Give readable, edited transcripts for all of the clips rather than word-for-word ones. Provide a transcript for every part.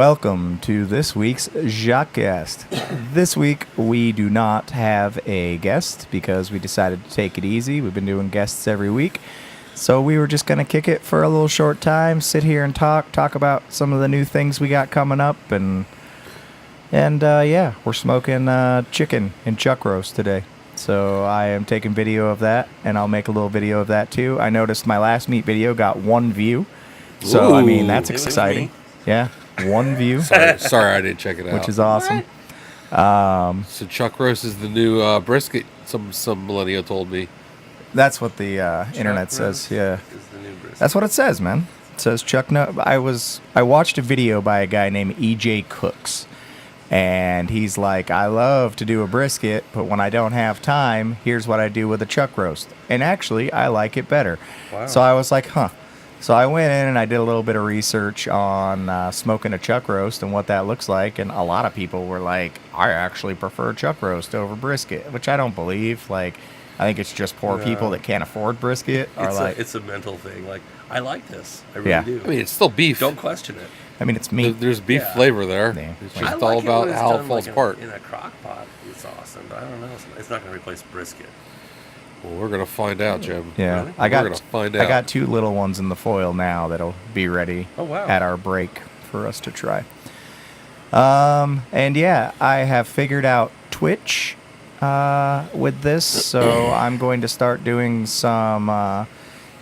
welcome to this week's Jacques-cast. This week, we do not have a guest because we decided to take it easy. We've been doing guests every week. So we were just going to kick it for a little short time, sit here and talk about some of the new things we got coming up. And yeah, we're smoking chicken and chuck roast today. So I am taking video of that, and I'll make a little video of that too. I noticed my last meat video got 1 view. So, I mean, that's exciting. Yeah, 1 view. Sorry, I didn't check it out. Which is awesome. So chuck roast is the new brisket, some millennial told me. That's what the internet says, yeah. That's what it says, man. It says chuck no. I watched a video by a guy named EJ Cooks. And he's like, I love to do a brisket, but when I don't have time, here's what I do with a chuck roast. And actually, I like it better. Wow. So I was like, huh. So I went in and I did a little bit of research on smoking a chuck roast and what that looks like. And a lot of people were like, I actually prefer chuck roast over brisket, which I don't believe. Like, I think it's just poor people that can't afford brisket. It's a mental thing. Like, I like this. I really do. I mean, it's still beef. Don't question it. I mean, it's meat. There's beef flavor there. Yeah. It's just all about how it falls apart. In a crock pot, it's awesome. But I don't know. It's not going to replace brisket. Well, we're going to find out, Jim. Yeah. Really? We're going to find out. I got 2 little ones in the foil now that'll be ready at our break for us to try. And yeah, I have figured out Twitch with this, so I'm going to start doing some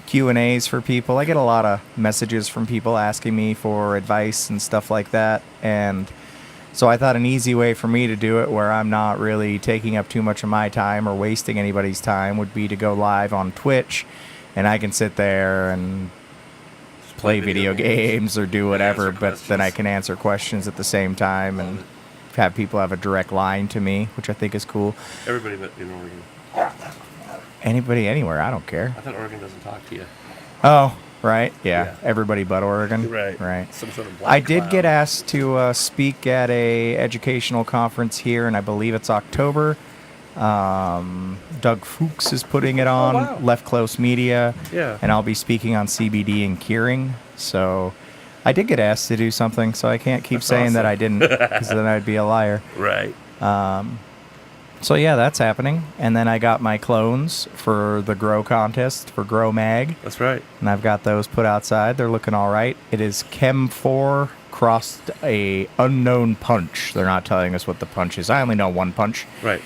Q&As for people. I get a lot of messages from people asking me for advice and stuff like that, and so I thought an easy way for me to do it where I'm not really taking up too much of my time or wasting anybody's time would be to go live on Twitch, and I can sit there and play video games or do whatever, but then I can answer questions at the same time and have people have a direct line to me, which I think is cool. Everybody but in Oregon. Anybody anywhere, I don't care. I thought Oregon doesn't talk to you. Oh, right. Yeah. Everybody but Oregon. Right. Some sort of black I did cloud. get asked to speak at a educational conference here, and I believe it's October. Doug Fuchs is putting it on, Left Close Media. Yeah. And I'll be speaking on CBD and curing. So I did get asked to do something, so I can't keep saying that I didn't, because then I'd be a liar. Right. So yeah, that's happening. And then I got my clones for the Grow contest for Grow Mag. That's right. And I've got those put outside. They're looking all right. It is Chem 4 crossed a unknown punch. They're not telling us what the punch is. I only know one punch. Right.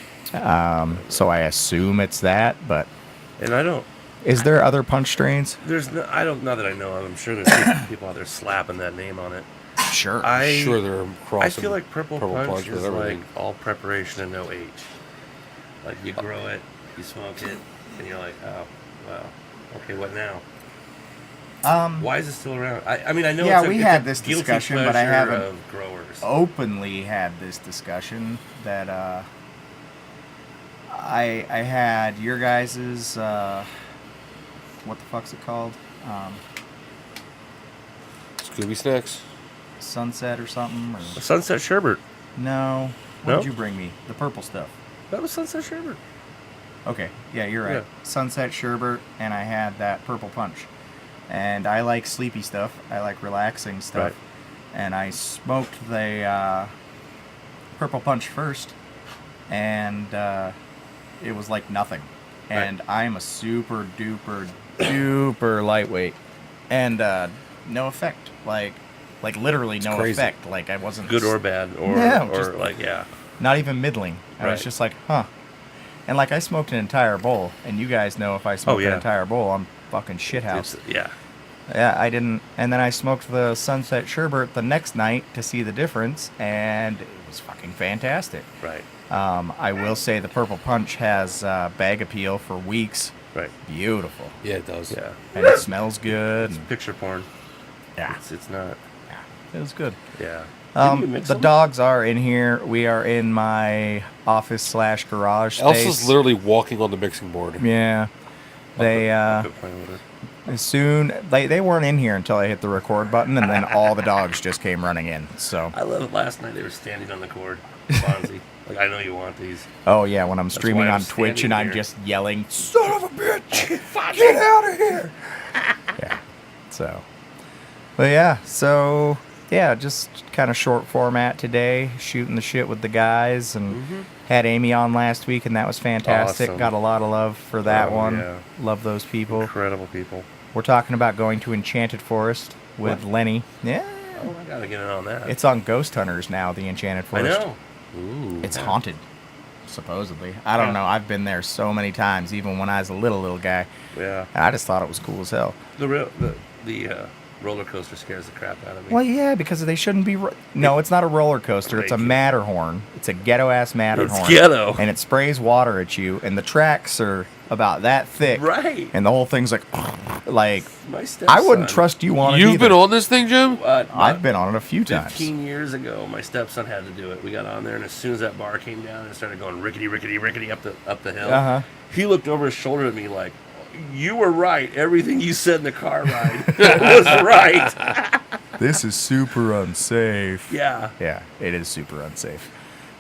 So I assume it's that, but... And I don't... Is there other punch strains? There's no... I don't... Not that I know of. I'm sure there's people out there slapping that name on it. Sure. I'm sure they're crossing... I feel like Purple Punch is everything. like all preparation and no age. Like, you grow it, you smoke it, and you're like, oh, wow. Okay, what now? Why is it still around? I mean, I know yeah, it's a, we it's had a this guilty discussion, but I pleasure haven't of growers. openly had this discussion that I had your guys's what the fuck's it called? Scooby Snacks? Sunset or something? Or... Sunset Sherbet. No. What No? did you bring me? The purple stuff. That was Sunset Sherbet. Okay, yeah, you're right. Yeah. Sunset Sherbet, and I had that Purple Punch. And I like sleepy stuff. I like relaxing stuff. Right. And I smoked the Purple Punch first, and it was like nothing. And I'm a super duper lightweight, and no effect. Like literally no effect. Like I wasn't Good or bad, or just like not even middling. I was just like, huh. And like I smoked an entire bowl, and you guys know if I smoke an entire bowl, I'm fucking shithouse. Yeah, I didn't. And then I smoked the Sunset Sherbet the next night to see the difference, and it was fucking fantastic. Right. I will say the Purple Punch has bag appeal for weeks. Right. Beautiful. Yeah, it does. Yeah. And it smells good. It's picture porn. Yeah. It's not. Yeah. It was good. Yeah. The dogs are in here. We are in my office/garage space. Elsa's literally walking on the mixing board. Yeah. They as soon they weren't in here until I hit the record button, and then all the dogs just came running in. So I love it. Last night they were standing on the cord, Fonzie. Like, I know you want these. Oh yeah, when I'm streaming on Twitch and I'm just yelling, "Son of a bitch, get out of here!" Yeah. So, but yeah, so yeah, just kind of short format today, shooting the shit with the guys, and had Amy on last week, and that was fantastic. Awesome. Got a lot of love for that Oh, one. yeah. Love those people. Incredible people. We're talking about going to Enchanted Forest with What? Lenny. Yeah. Oh, I gotta get in on that. It's on Ghost Hunters now, the Enchanted I Forest. know. Ooh. It's haunted, supposedly. I don't know. I've been there so many times, even when I was a little guy. Yeah. And I just thought it was cool as hell. The roller coaster scares the crap out of me. Well, yeah, because they shouldn't be. No, it's not a roller coaster. It's a Thank you. Matterhorn. It's a ghetto-ass Matterhorn. It's ghetto. And it sprays water at you, and the tracks are about that thick. Right. And the whole thing's like My stepson. I wouldn't trust you on it You've either. been on this thing, Jim? I've been on it a few 15 times. years ago, my stepson had to do it. We got on there, and as soon as that bar came down and it started going rickety, rickety, rickety up the hill, Uh-huh. he looked over his shoulder at me like, "You were right. Everything you said in the car ride was right." This is super unsafe. Yeah. Yeah, it is super unsafe.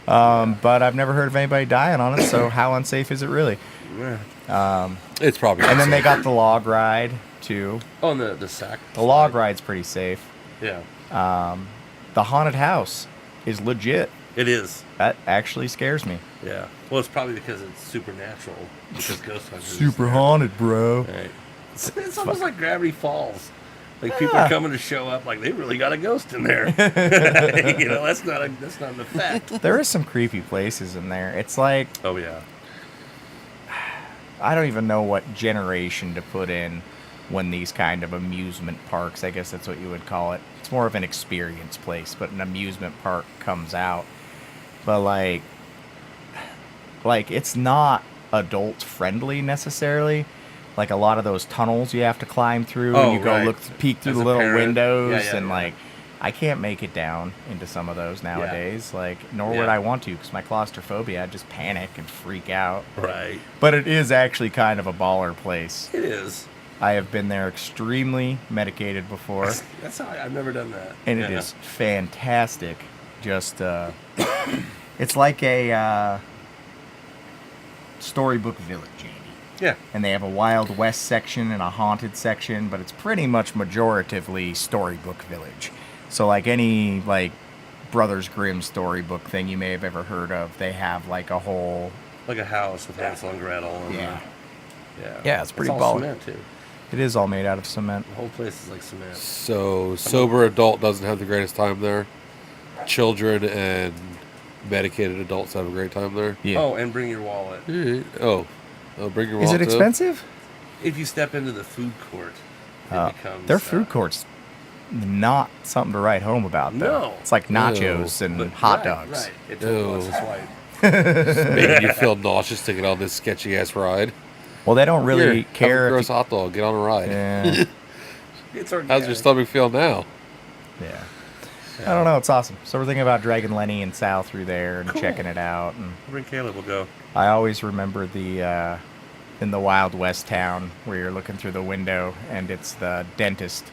But I've never heard of anybody dying on it, so how unsafe is it really? Yeah. It's probably. And then they got the log ride, too. Oh, and the sack. The log ride's pretty safe. Yeah. The haunted house is legit. It is. That actually scares me. Yeah. Well, it's probably because it's supernatural. Because Ghost Hunters. Super haunted, bro. Right. It's almost like Gravity Falls. Like people are coming to show up, like they really got a ghost in there. That's not an effect. There is some creepy places in there. It's like, Oh yeah. I don't even know what generation to put in when these kind of amusement parks, I guess that's what you would call it. It's more of an experience place, but an amusement park comes out. But like it's not adult friendly necessarily. Like a lot of those tunnels you have to climb through, and you go right. peek through As the a little parent. windows, Yeah, and yeah. like I can't make it down into some of those nowadays. Like, nor would Yeah. I want to, because my claustrophobia, I'd just panic and freak out. Right. But it is actually kind of a baller place. It is. I have been there extremely medicated before, That's how I've never done that. and it is fantastic. Just, it's like a storybook village, Andy. Yeah. And they have a Wild West section and a haunted section, but it's pretty much majoritively storybook village. So like any like Brothers Grimm storybook thing you may have ever heard of, they have like a whole Like a house with Hansel and Gretel. And yeah. Yeah. It's pretty all baller. cement too. It is all made out of cement. The whole place is like cement. So sober adult doesn't have the greatest time there. Children and medicated adults have a great time there. Yeah. Oh, and bring your wallet. Oh, bring your Is wallet. it expensive? If you step into the food court, it becomes Their food court's not something to write home about, though. No. It's like nachos and but- hot right, dogs. Right. It totally Ew. wants to swipe. Making you feel nauseous to get on this sketchy ass ride. Well, they don't really Here, care have a if gross you- hot dog. Get on a ride. Yeah. It's organic. How's your stomach feel now? Yeah. I don't know. It's awesome. So we're thinking about dragging Lenny and Sal through there and Cool. checking it out. And Bring Caleb. We'll go. I always remember the in the Wild West town where you're looking through the window and it's the dentist,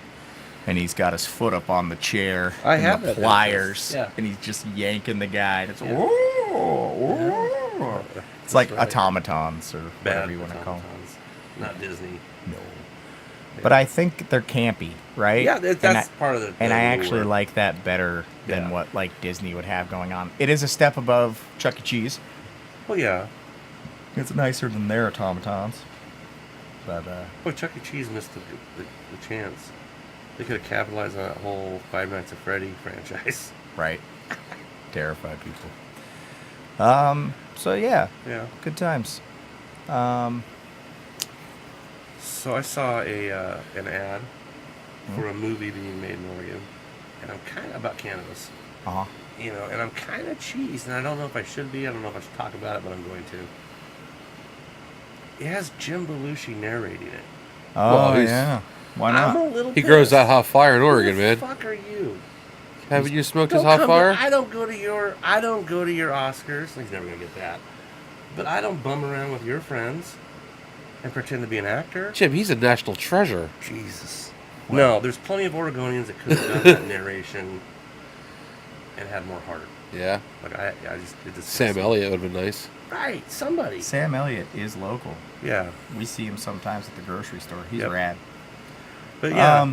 and he's got his foot up on the chair. I and have the that pliers, dentist. Yeah. and he's just yanking the guy. And it's Yeah. whoa. It's like right. automatons or whatever Bad you want to call them. automatons. Not Disney. No. But I think they're campy, right? Yeah, that's And I- part of the. And I the actually lure. like that better than Yeah. what like Disney would have going on. It is a step above Chuck E. Cheese. Well, yeah. It's nicer than their automatons. But Boy, Chuck E. Cheese missed the chance. They could have capitalized on that whole Five Nights at Freddy franchise. right. Terrified people. So yeah, Yeah. good times. So I saw an ad for a movie being made in Oregon, and I'm kind of about cannabis, Uh-huh. and I'm kind of cheesed, and I don't know if I should be. I don't know if I should talk about it, but I'm going to. It has Jim Belushi narrating it. Oh Well, he's- yeah. Why I'm not? a little. He grows pissed. that hot fire in Oregon, Who man. the fuck are you? Haven't you smoked his Don't hot come fire? I don't go to your Oscars. He's never gonna get that. But I don't bum around with your friends and pretend to be an actor. Jim, he's a national treasure. Jesus. No, there's plenty of Oregonians that could have done that narration and had more heart. Yeah. Like I just it just Sam Elliott would have been nice. Right, somebody. Sam Elliott is local. Yeah, We see him sometimes at the grocery store. He's Yep. rad. but yeah,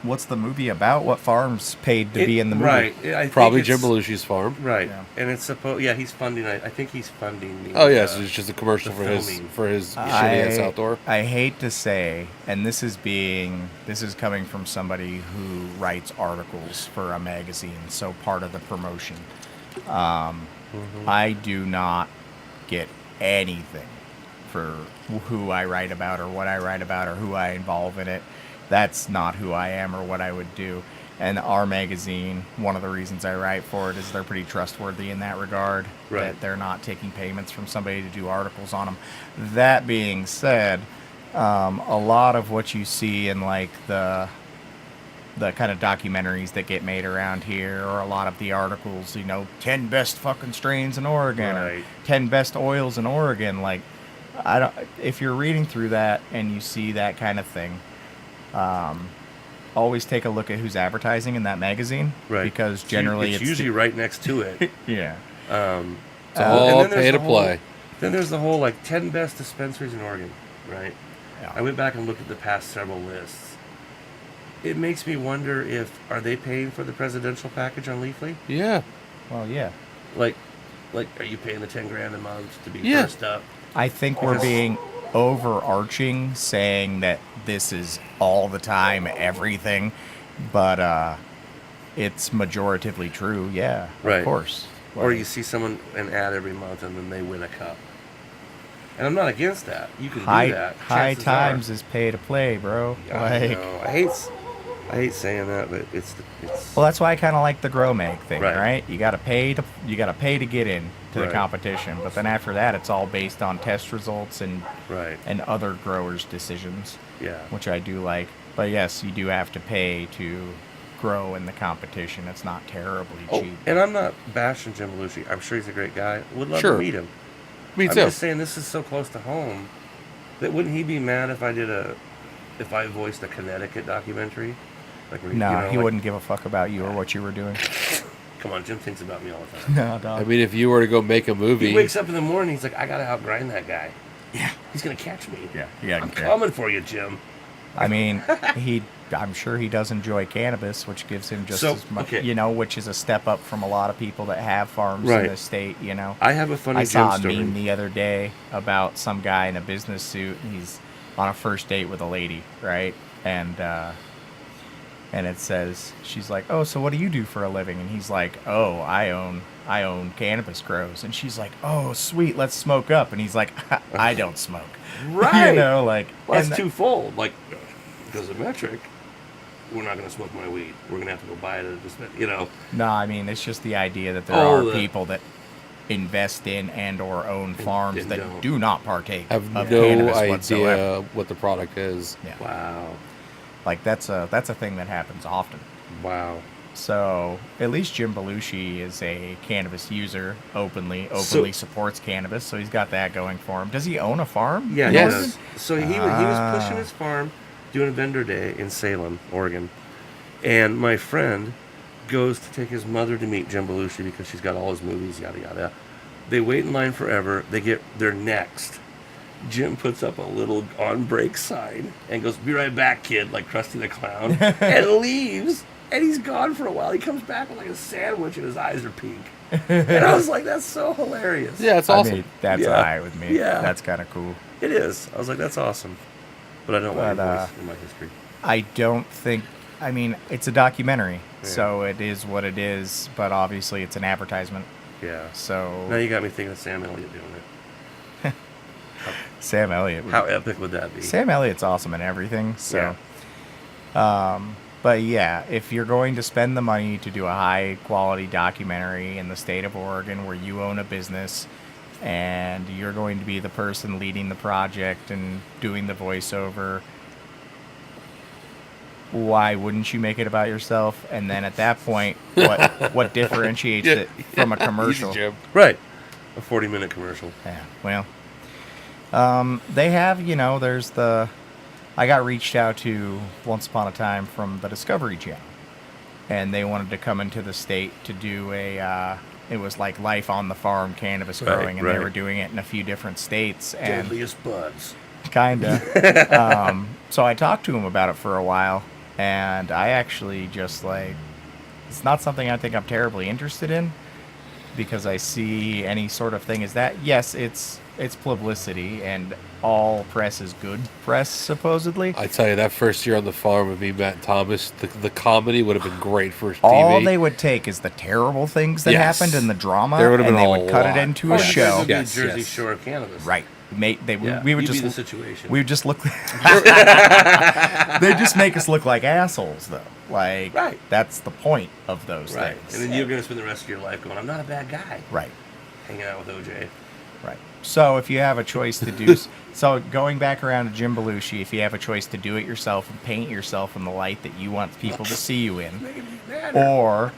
what's the movie about? What farms paid to be in the movie? Right. I think Probably it's- Jim Belushi's farm. Right. Yeah. And it's supposed. Yeah, he's funding. I think he's funding the. Oh yes, it's just a commercial the for his filming. shitty ass outdoor. I hate to say, and this is coming from somebody who writes articles for a magazine, so part of the promotion. I do not get anything for who I write about or what I write about or who I involve in it. That's not who I am or what I would do. And our magazine, one of the reasons I write for it is they're pretty trustworthy in that regard. Right. That they're not taking payments from somebody to do articles on them. That being said, a lot of what you see in like the kind of documentaries that get made around here, or a lot of the articles, 10 best fucking strains in Oregon, or Right. 10 best oils in Oregon. Like, if you're reading through that and you see that kind of thing, always take a look at who's advertising in that magazine, Right. because generally it's usually right next to it. yeah. It's all and then there's pay to the whole- play. Then there's the whole 10 best dispensaries in Oregon, right? Yeah. I went back and looked at the past several lists. It makes me wonder are they paying for the presidential package on Leafly? Yeah. Well, yeah. Like, are you paying the 10 grand a month to be Yeah. first up? I think we're being overarching saying that this is all the time everything, but it's majoritively true. Yeah, Right. of course. Or Like, you see someone an ad every month and then they win a cup. And I'm not against that. You can high do that. high Chances times is pay to play, bro. are. I Like, know. I hate saying that, but it's well, that's why I kind of like the grow mag thing, Right. right? You gotta pay to get in to the Right. competition, but then after that, it's all based on test results and right. other growers' decisions, Yeah. which I do like. But yes, you do have to pay to grow in the competition. It's not terribly Oh, cheap. and I'm not bashing Jim Belushi. I'm sure he's a great guy. Would love Sure. to meet him. Me I'm too. just saying this is so close to home that wouldn't he be mad if I voiced a Connecticut documentary? No, he wouldn't give a fuck about you or what you were doing. Come on, Jim thinks about me all the time. No, I dog. mean, if you were to go make a movie, He wakes up in the morning. He's like, I gotta outgrind that guy. Yeah, he's gonna catch me. Yeah, yeah, I'm coming for you, Jim. I mean, I'm sure he does enjoy cannabis, which gives him just So, as much, okay. which is a step up from a lot of people that have farms Right. in this state, I have a funny I Jim saw a story. meme the other day about some guy in a business suit, and he's on a first date with a lady, right? And it says, she's like, "Oh, so what do you do for a living?" And he's like, "Oh, I own cannabis grows." And she's like, "Oh, sweet, let's smoke up." And he's like, "I don't smoke." Right. Like, Well, and that's twofold. Like, because of metric, we're not gonna smoke my weed. We're gonna have to go buy it at a dispensary. No, I mean, it's just the idea that there Oh, are people that invest in and or own farms and that don't. do not partake have of no cannabis idea whatsoever. what the product is. Yeah. Wow. Like that's a thing that happens often. Wow. So at least Jim Belushi is a cannabis user, openly So- supports cannabis, so he's got that going for him. Does he own a farm? Yeah, in he Yes. Oregon? does. So he was pushing his farm, doing a vendor day in Salem, Oregon, and my friend goes to take his mother to meet Jim Belushi because she's got all his movies, yada yada. They wait in line forever. They get their next. Jim puts up a little on break sign and goes, "Be right back, kid," like Krusty the Clown, and leaves. And he's gone for a while. He comes back with like a sandwich and his eyes are pink. And I was like, that's so hilarious. Yeah, it's awesome. I mean, that's Yeah. all right with me. Yeah. That's kind of cool. It is. I was like, that's awesome. But I don't want But, your voice in my history. I don't think. I mean, it's a documentary, Yeah. so it is what it is. But obviously, it's an advertisement. Yeah. So Now you got me thinking of Sam Elliott doing it. Sam Elliott. How epic would that be? Sam Elliott's awesome in everything. So, but yeah, if you're going to spend the money to do a high quality documentary in the state of Oregon where you own a business and you're going to be the person leading the project and doing the voiceover, why wouldn't you make it about yourself? And then at that point, what differentiates it from a commercial? Easy, Jim. Right. A 40-minute commercial. Yeah, well, they have, there's I got reached out to once upon a time from the Discovery Channel, and they wanted to come into the state to do it was like life on the farm cannabis Right, growing, and they right. were doing it in a few different states, and Deadliest buds. kinda. So I talked to him about it for a while, And I actually just like, it's not something I think I'm terribly interested in, because I see any sort of thing as that. Yes, it's publicity, and all press is good press, supposedly. I tell you, that first year on the farm with me, Matt Thomas, the comedy would have been great for TV. All they would take is the terrible things that Yes. happened in the drama, There would have and been they a would cut it lot. into Oh, a you show. guys would be Yes, Jersey yes. Shore of cannabis. Right. We would You'd just be the situation. we would just look. They just make us look like assholes, though. Like, Right. that's the point of those Right. things. And then you're going to spend the rest of your life going, I'm not a bad guy. Right. Hanging out with OJ. Right. So if you have a choice to do, so going back around to Jim Belushi, if you have a choice to do it yourself and paint yourself in the light that you want people to see you in, Making me mad. or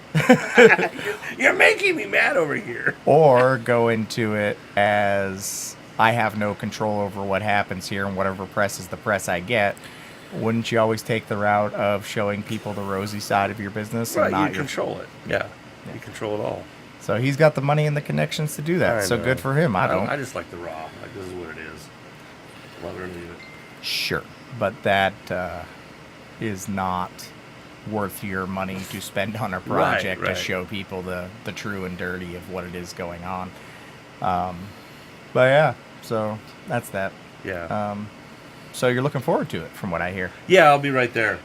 You're making me mad over here. or go into it as I have no control over what happens here, and whatever press is the press I get, wouldn't you always take the route of showing people the rosy side of your business and Right, not you your... control it. Yeah. You control it all. So he's got the money and the connections to do that. I So know. good for him. I don't. I just like the raw. Like, this is what it is. Love it or leave it. Sure, but that is not worth your money to spend on a project right. to show people the true and dirty of what it is going on. But yeah, so that's that. Yeah. So you're looking forward to it, from what I hear. Yeah, I'll be right there.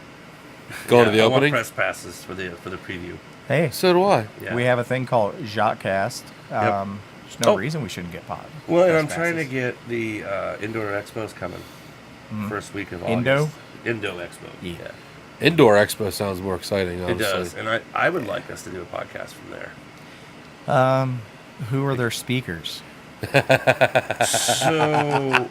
Going to the I want opening? press passes for the preview. Hey, So do I. Yeah. we have a thing called Jotcast. There's no reason we shouldn't get pot. Well, and I'm press trying to passes. get the indoor expos coming. First week of August. Indo? Indo Expo. Yeah. Indoor Expo sounds more exciting, It honestly. does. And I would like us to do a podcast from there. Who are their speakers? So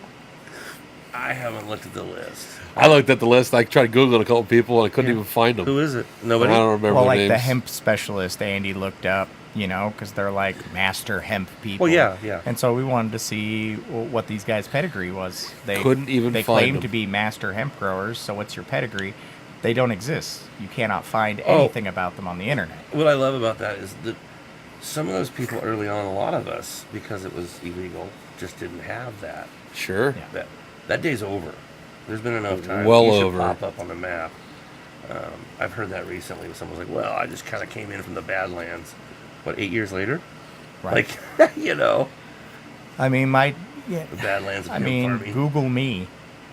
I haven't looked at the list. I looked at the list. I tried to Google a couple people, and I couldn't Yeah. even find them. Who is it? I Nobody? don't remember Well, their like names. the hemp specialist Andy looked up, because they're like master hemp people. Well, yeah, yeah. And so we wanted to see what these guys' pedigree was. They Couldn't even They find claim them. to be master hemp growers. So what's your pedigree? They don't exist. You cannot find Oh. anything about them on the internet. What I love about that is that some of those people early on, a lot of us, because it was illegal, just didn't have that. Sure. Yeah. That day's over. There's been enough time. Well you should over. pop up on the map. I've heard that recently. Someone's like, "Well, I just kind of came in from the Badlands." What, 8 years later? Right. Like, I mean, the Badlands of I hemp mean, farming. Google me.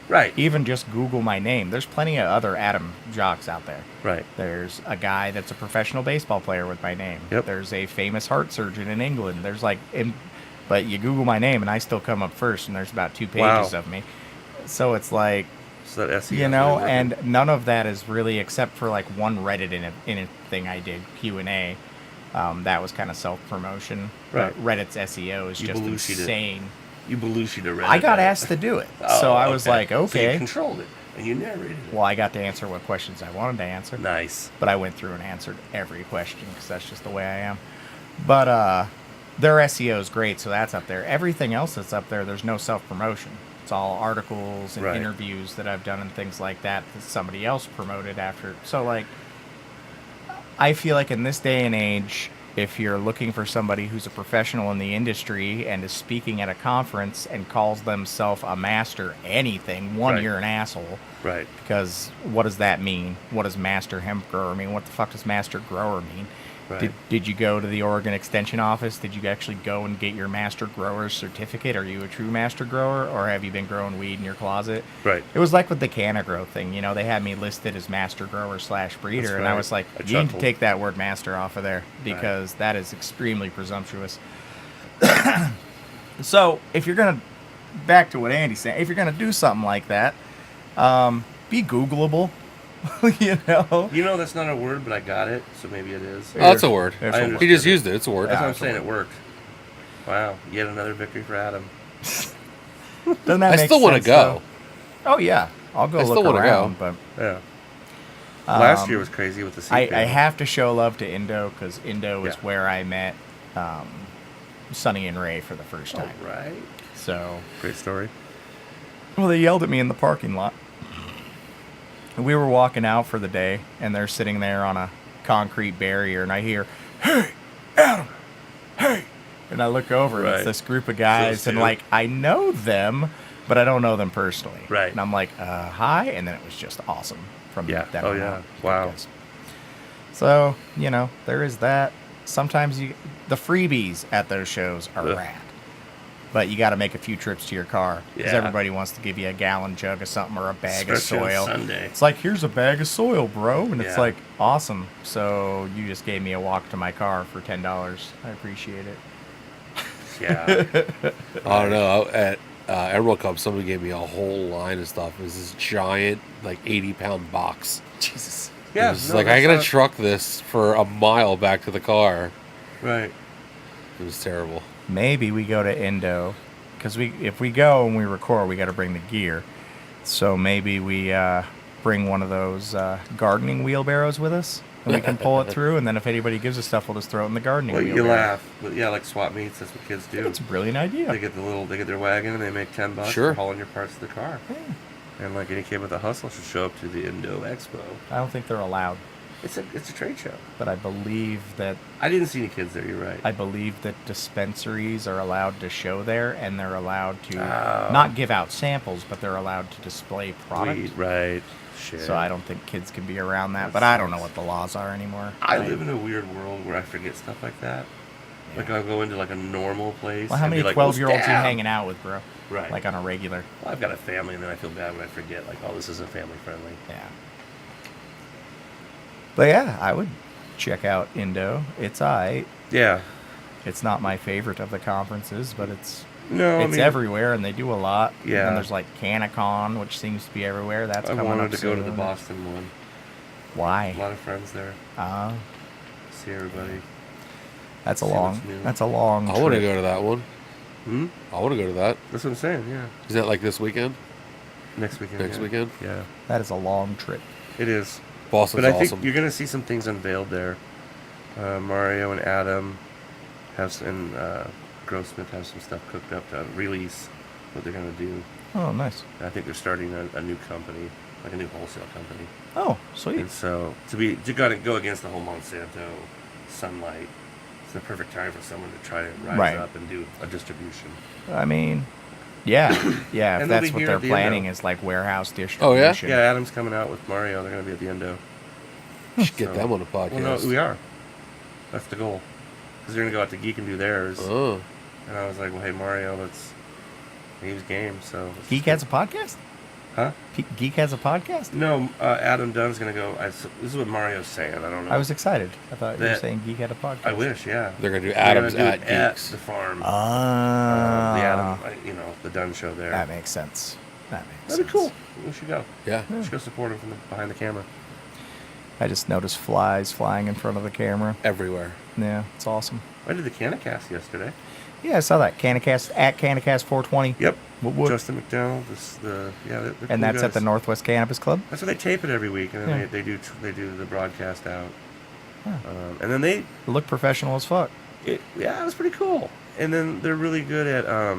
Right. Even just Google my name. There's plenty of other Adam Jocks out there. Right. There's a guy that's a professional baseball player with my name. Yep. There's a famous heart surgeon in England. There's but you Google my name and I still come up first, and there's about 2 pages Wow. of me. So it's like, So that SEO. and none of that is really, except for like one Reddit in a thing I did, Q&A. That was kind of self-promotion. Right. But Reddit's SEO is You just Belushi'd it. insane. You Belushi to Reddit. I got that. asked to do it. Oh, so I was like, So you okay. controlled it and you narrated it. Well, I got to answer what questions I wanted to answer. Nice. But I went through and answered every question because that's just the way I am. But their SEO is great, so that's up there. Everything else that's up there, there's no self-promotion. It's all articles and Right. interviews that I've done and things like that somebody else promoted after. So, like, I feel like in this day and age, if you're looking for somebody who's a professional in the industry and is speaking at a conference and calls themselves a master anything, Right. you're an asshole. Right. Because what does that mean? What does master hemp grower mean? What the fuck does master grower mean? Right. Did you go to the Oregon Extension office? Did you actually go and get your master grower's certificate? Are you a true master grower, or have you been growing weed in your closet? Right. It was like with the Canna Grow thing. They had me listed as master grower / breeder, That's and I right. was like, I you need to chuckled. take that word master off of there because that is extremely presumptuous. So if you're gonna, back to what Andy's saying, if you're gonna do something like that, be Googleable. You know that's not a word, but I got it, so maybe it is. Oh, that's a word. There's I a understand. He just used it. It's a word. That's what I'm it's a saying. word. It worked. Wow. Yet another victory for Adam. Doesn't that I make still want to sense, go. though? Oh yeah, I'll go I look still wanna around, go. but Yeah. Last year was crazy with the seed I panel. have to show love to Indo because Indo is Yeah. where I met Sonny and Ray for the first All time. right. So, Great story. well, they yelled at me in the parking lot. We were walking out for the day, and they're sitting there on a concrete barrier, and I hear, "Hey, Adam, hey!" And I look over, and Right. it's this group of guys, Those and two. like I know them, but I don't know them personally. Right. And I'm like, "Hi," and then it was just awesome. from Yeah. then Oh, on yeah. out. Wow. Because- So, there is that. Sometimes the freebies at those shows are Ugh. rad. But you got to make a few trips to your car because Yeah. everybody wants to give you a gallon jug of something or a bag Especially on of soil. Sunday. It's like, here's a bag of soil, bro. And it's Yeah. like, awesome. So you just gave me a walk to my car for $10. I appreciate it. Yeah. I don't know. At Emerald Cup, somebody gave me a whole line of stuff. It was this giant, like 80-pound box. Jesus. Yeah. It was no, like, I that's gotta not- truck this for a mile back to the car. Right. It was terrible. Maybe we go to Indo. Because if we go and we record, we got to bring the gear. So maybe we bring one of those gardening wheelbarrows with us. And we can pull it through. And then if anybody gives us stuff, we'll just throw it in the gardening Well, wheelbarrow. you laugh, but yeah, like swap meets. That's what kids do. It's a brilliant idea. They get their wagon and they make $10 Sure. for hauling your parts to the car. Yeah. And like any kid with a hustle should show up to the Indo Expo. I don't think they're allowed. It's a trade show. But I believe that I didn't see any kids there. You're right. dispensaries are allowed to show there, and they're allowed to Oh. not give out samples, but they're allowed to display product. Weed, right? Shit. So I don't think kids can be around that, but I don't know what the laws are anymore. I live in a weird world where I forget stuff like that. Yeah. Like I'll go into like a normal place. Well, how and be many like, 12-year-olds you "Damn." hanging out with, bro? Right. Like on a regular. Well, I've got a family, and then I feel bad when I forget. Like, oh, this isn't family friendly. Yeah. But yeah, I would check out Indo. It's aight. Yeah. It's not my favorite of the conferences, but it's No, I mean, everywhere, and they do a lot. Yeah. And then there's like Canacon, which seems to be everywhere. That's I coming wanted up to go to the soon. Boston one. A Why? lot of friends there. See everybody. That's a See long. what's new. That's a long. I want to trip. go to that one. Hmm? I want to go to that. That's what I'm saying. Yeah. Is that like this weekend? Next weekend. Next yeah. weekend? Yeah. That is a long trip. It is. Boston's But I awesome. think you're gonna see some things unveiled there. Mario and Adam and Grossmith have some stuff cooked up to release what they're gonna do. Oh, nice. I think they're starting a new company, like a new wholesale company. Oh, sweet. And so to gotta go against the whole Monsanto sunlight, it's the perfect time for someone to try to rise Right. up and do a distribution. I mean, yeah, yeah. If And they'll that's be what here they're at the planning Indo. is like warehouse Oh, distribution. Yeah, Adam's coming out with Mario. They're gonna be at the Endo. You should get So- them on the podcast. Well, no, we are. That's the goal. Because they're gonna go out to Geek and do theirs. Oh. And I was like, well, hey, Mario, he was game, so. Geek has a podcast? Huh? Geek has a podcast? No, Adam Dunn's going to go. This is what Mario's saying. I don't know. I was excited. I thought you were That- saying Geek had a podcast. I wish, yeah. They're going to do They're Adams gonna at do it Geeks. the farm. Ah. The Adam, the Dunn show there. That makes sense. That makes That'd sense. be cool. We should go. Yeah. We should go support him from behind the camera. I just noticed flies flying in front of the camera. Everywhere. Yeah, it's awesome. I did the Canacast yesterday. Yeah, I saw that. Canicast at Canicast 420. Yep. What? Justin McDowell. They're And cool that's at the guys. Northwest Cannabis Club? That's where they tape it every week, and then Yeah. they do the broadcast out. Huh. And then they They look professional as fuck. it was pretty cool. And then they're really good at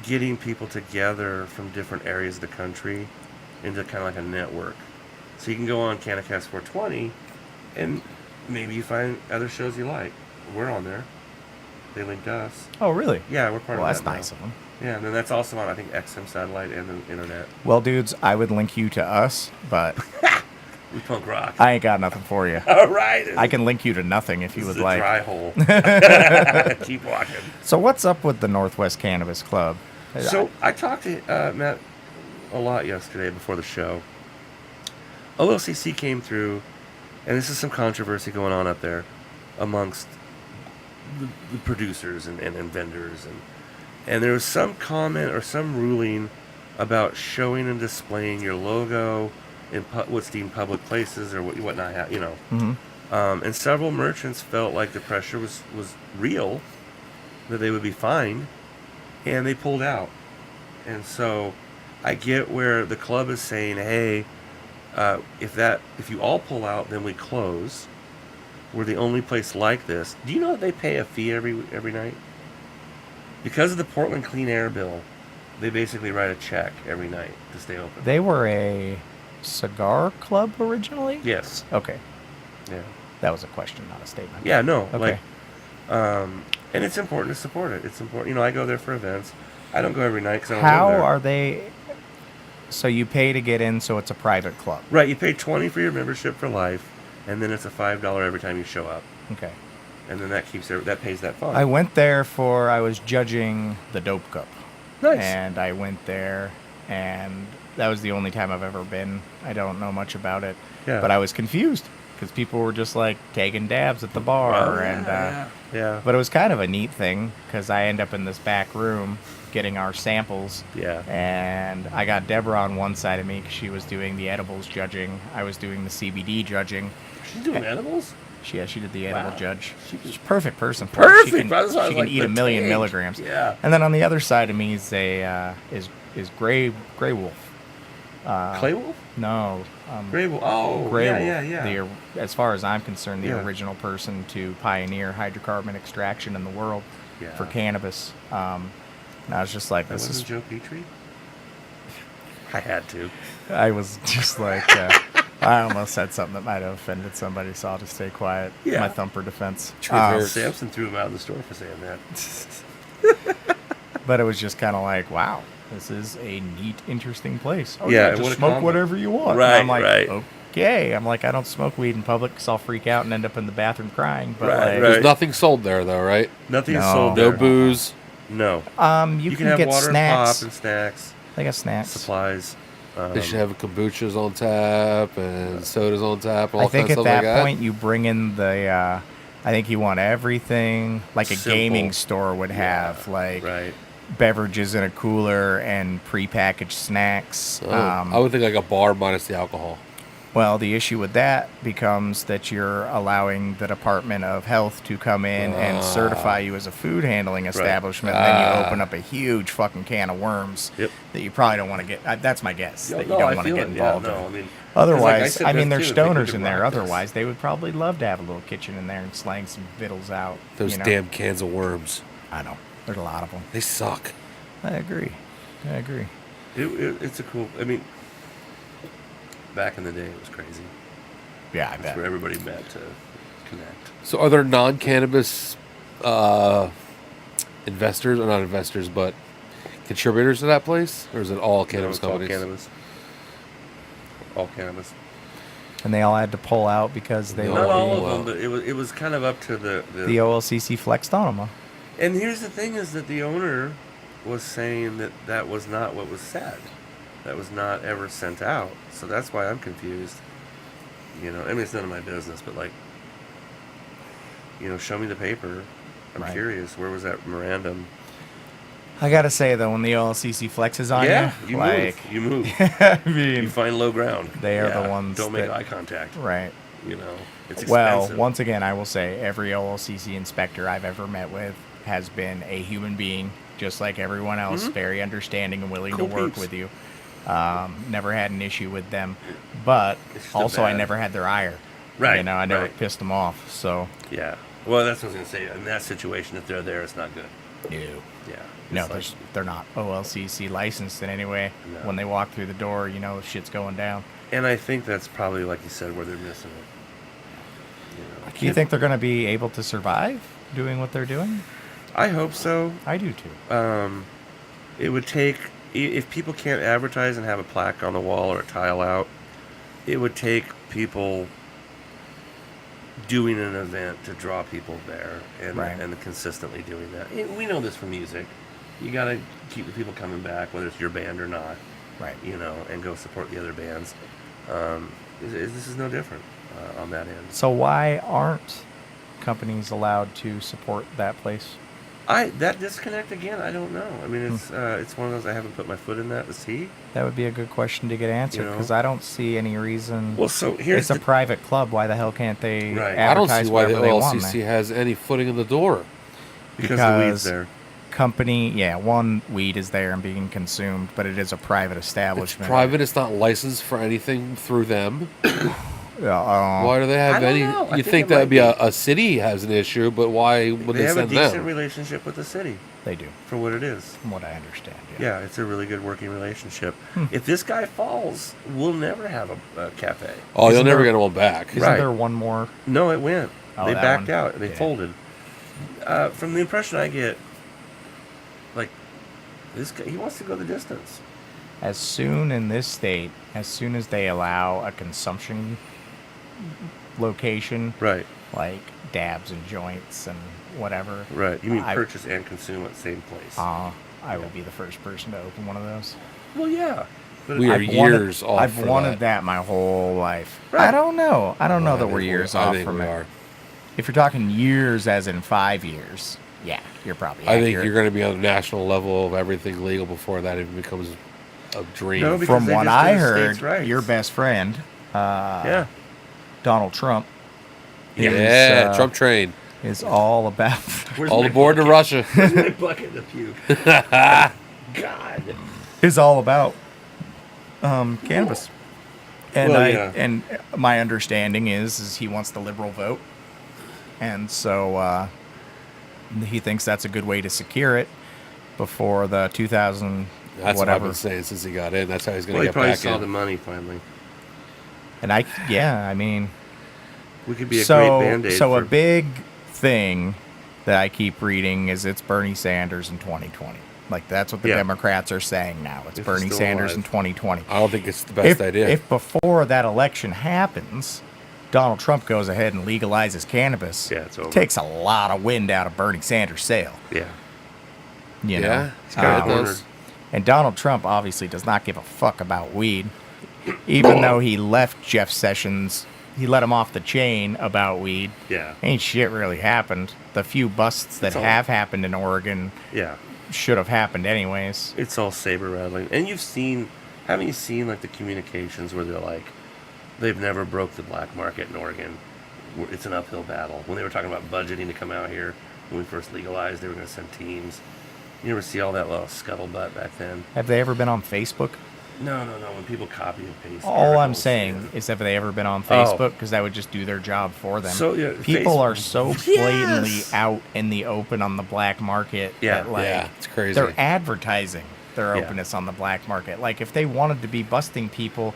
getting people together from different areas of the country into kind of like a network. So you can go on Canacast 420, and maybe you find other shows you like. We're on there. They linked us. Oh, really? Yeah, we're part Well, of that's that now. nice of them. Yeah, and then that's also on, I think, XM Satellite and the internet. Well, dudes, I would link you to us, but We punk rock. I ain't got nothing for you. All right. I can link you to nothing if you This would is a like. dry hole. Keep walking. So what's up with the Northwest Cannabis Club? So I talked to Matt a lot yesterday before the show. OLCC came through, and this is some controversy going on up there amongst the producers and vendors, and there was some comment or some ruling about showing and displaying your logo in what's deemed public places or whatnot. Mhm. And several merchants felt like the pressure was real, that they would be fined, and they pulled out. And so I get where the club is saying, hey, if you all pull out, then we close. We're the only place like this. Do you know that they pay a fee every night? Because of the Portland Clean Air Bill, they basically write a check every night to stay open. They were a cigar club originally? Yes. Okay. Yeah. That was a question, not a statement. Yeah, no. Okay. And it's important to support it. It's important. I go there for events. I don't go every night because I don't How live there. are they? So you pay to get in, so it's a private club. Right, you pay $20 for your membership for life, and then it's a $5 every time you show up, Okay. and then that pays that fund. I went there I was judging the Dope Cup. Nice. And I went there, and that was the only time I've ever been. I don't know much about it. Yeah. But I was confused because people were just like taking dabs at the bar. Yeah. But it was kind of a neat thing because I end up in this back room getting our samples. Yeah. And I got Deborah on one side of me because she was doing the edibles judging. I was doing the CBD judging. She's doing edibles? She did the edible Wow. judge. She's She's a perfect person for perfect. it. She can, That's why I was she can like, eat the 1 million tank. milligrams. Yeah. And then on the other side of me is Gray Wolf. Clay Wolf? No. Gray Wolf. Oh, Gray yeah, Wolf. yeah. As far as I'm concerned, the Yeah. original person to pioneer hydrocarbon extraction in the world Yeah. for cannabis. And I was just like, That this wasn't is. Joe Petrie? I had to. I was just like, I almost said something that might have offended somebody, so I'll just stay quiet. Yeah. My thumper defense. Truth hurts. Samson threw him out of the store for saying that. But it was just kind of like, wow, this is a neat, interesting place. Oh, Yeah, yeah, what just a smoke combo. whatever you want. Right, and I'm like, right. okay. I'm like, I don't smoke weed in public because I'll freak out and end up in the bathroom crying. But Right, like, right. There's nothing sold there, though, right? Nothing is No. sold No there. booze. No. you You can have get water snacks. and pop and snacks, They got snacks. supplies. They should have kombuchas on tap and sodas on tap. All I think kinds at of that stuff like that. point you bring in the. I think you want everything like a Simple. gaming store would have, like Right. beverages in a cooler and prepackaged snacks. Oh, I would think like a bar minus the alcohol. Well, the issue with that becomes that you're allowing the Department of Health to come in and certify you as a food handling establishment, and then you open up a huge fucking can of worms Yep. that you probably don't want to get. That's my guess, that you No, don't I want to feel get it. involved Yeah, no, in. I mean, 'cause, Otherwise, like, sit I mean, there, there's too, if they stoners could in there. rock this. Otherwise, they would probably love to have a little kitchen in there and slang some vittles out. Those you know? damn cans of worms. I know. There's a lot of them. They suck. I agree. It's a cool. I mean, back in the day, it was crazy. Yeah, I That's bet. where everybody met to connect. So are there non-cannabis investors, or not investors, but contributors to that place? Or is it all No, cannabis it's all companies? cannabis. All cannabis. And they all had to pull out because they No, Not were all well. of them, but it was kind of up to the the OLCC flexed on them. Huh? And here's the thing: is that the owner was saying that was not what was said. That was not ever sent out. So that's why I'm confused. You know, I mean, it's none of my business, but like, you know, show me the paper. I'm Right. curious. Where was that memorandum? I gotta say though, when the OLCC flexes on You like, move. You move. I You mean, find low ground. They are the ones Don't make that- eye contact. right. You know, it's expensive. Well, once again, I will say every OLCC inspector I've ever met with has been a human being, just like everyone else, very understanding and willing Cool to work peeps. with you. Never had an issue with them, but It's still also I bad. never had their ire. Right, You know, I never right. pissed them off. So Yeah. Well, that's what I was gonna say. In that situation, if they're there, it's not good. no. Yeah. No, It's like- they're not OLCC licensed in any way. No. When they walk through the door, you know, shit's going down. and I think that's probably, like you said, where they're missing it. You know, Do you think they're going to be able to survive doing what they're doing? I hope so. I do too. It would take, if people can't advertise and have a plaque on the wall or a tile out, it would take people doing an event to draw people there and Right. and consistently doing that. We know this from music. You got to keep the people coming back, whether it's your band or not, Right. you know, and go support the other bands. This is no different on that end. So why aren't companies allowed to support that place? That disconnect again, I don't know. I mean, it's one of those I haven't put my foot in that to see. That would be a good question to get answered You know? because I don't see any reason. Well, so here's it's a private club. Why the hell can't they Right. I don't advertise see why the whatever they want OLCC there? has any footing in the door. because the weed's there. One, weed is there and being consumed, but it is a private It's establishment. private. It's not licensed for anything through them. Yeah, Why do they have I don't any? know. I You think think it that might would be be. a city has an issue, but why would They they have a send decent them? relationship with the city they do, for what it is. from what I understand. Yeah, it's a really good working relationship. Hmm. If this guy falls, we'll never have a cafe. Oh, you'll Isn't never there- get one back. Isn't Right. there one more? No, it went. Oh, They that backed one? out. They Yeah. folded. From the impression I get, like, this guy, he wants to go the distance. as soon in this state, as soon as they allow a consumption location, Right. like dabs and joints and whatever, Right. You mean I- purchase and consume at the same place. I will be the first person to open one of those. Well, yeah. But We are I've wanted- years off I've for wanted that. that my whole life. Right. I don't know. I don't know I that think we're we- years I off think from we it. are. If you're talking years, as in 5 years, yeah, you're probably. I think accurate. you're going to be on the national level of everything legal before that even becomes a dream. No, because From they what just I do heard, states' rights. your best friend, Yeah. Donald Trump, yeah, is, Trump train. is all about. Where's All my aboard to bucket? Russia. Where's my bucket to puke? God. is all about cannabis. And Well, yeah. and my understanding is he wants the liberal vote, and so he thinks that's a good way to secure it before the 2000 That's what I've whatever. been saying since he got in. That's how he's going Well, to he get probably back saw in. the money finally. And I mean, We could be a great so band-aid. so a for- big thing that I keep reading is it's Bernie Sanders in 2020. Like that's what the Yeah. Democrats are saying now. It's If he's Bernie still Sanders alive. in 2020. I don't think it's the best idea. If before that election happens, Donald Trump goes ahead and legalizes cannabis, Yeah, it's over. takes a lot of wind out of Bernie Sanders' sail. Yeah. You yeah, know, it's got Um, those. and Donald Trump obviously does not give a fuck about weed, even though he left Jeff Sessions. He let him off the chain about weed. Yeah. Ain't shit really happened. The few busts that It's all- have happened in Oregon Yeah. should have happened anyways. It's all saber rattling. And haven't you seen like the communications where they're like, they've never broke the black market in Oregon. It's an uphill battle. When they were talking about budgeting to come out here, when we first legalized, they were going to send teams. You ever see all that little scuttlebutt back then? Have they ever been on Facebook? No. When people copy and paste. All I'm articles, saying yeah. is, have they ever been on Oh. Facebook? Because that would just do their job for them. So, yeah, People are Facebook- so blatantly Yes! out in the open on the black market. Yeah. that, like, Yeah, it's crazy. They're advertising their Yeah. openness on the black market. Like if they wanted to be busting people,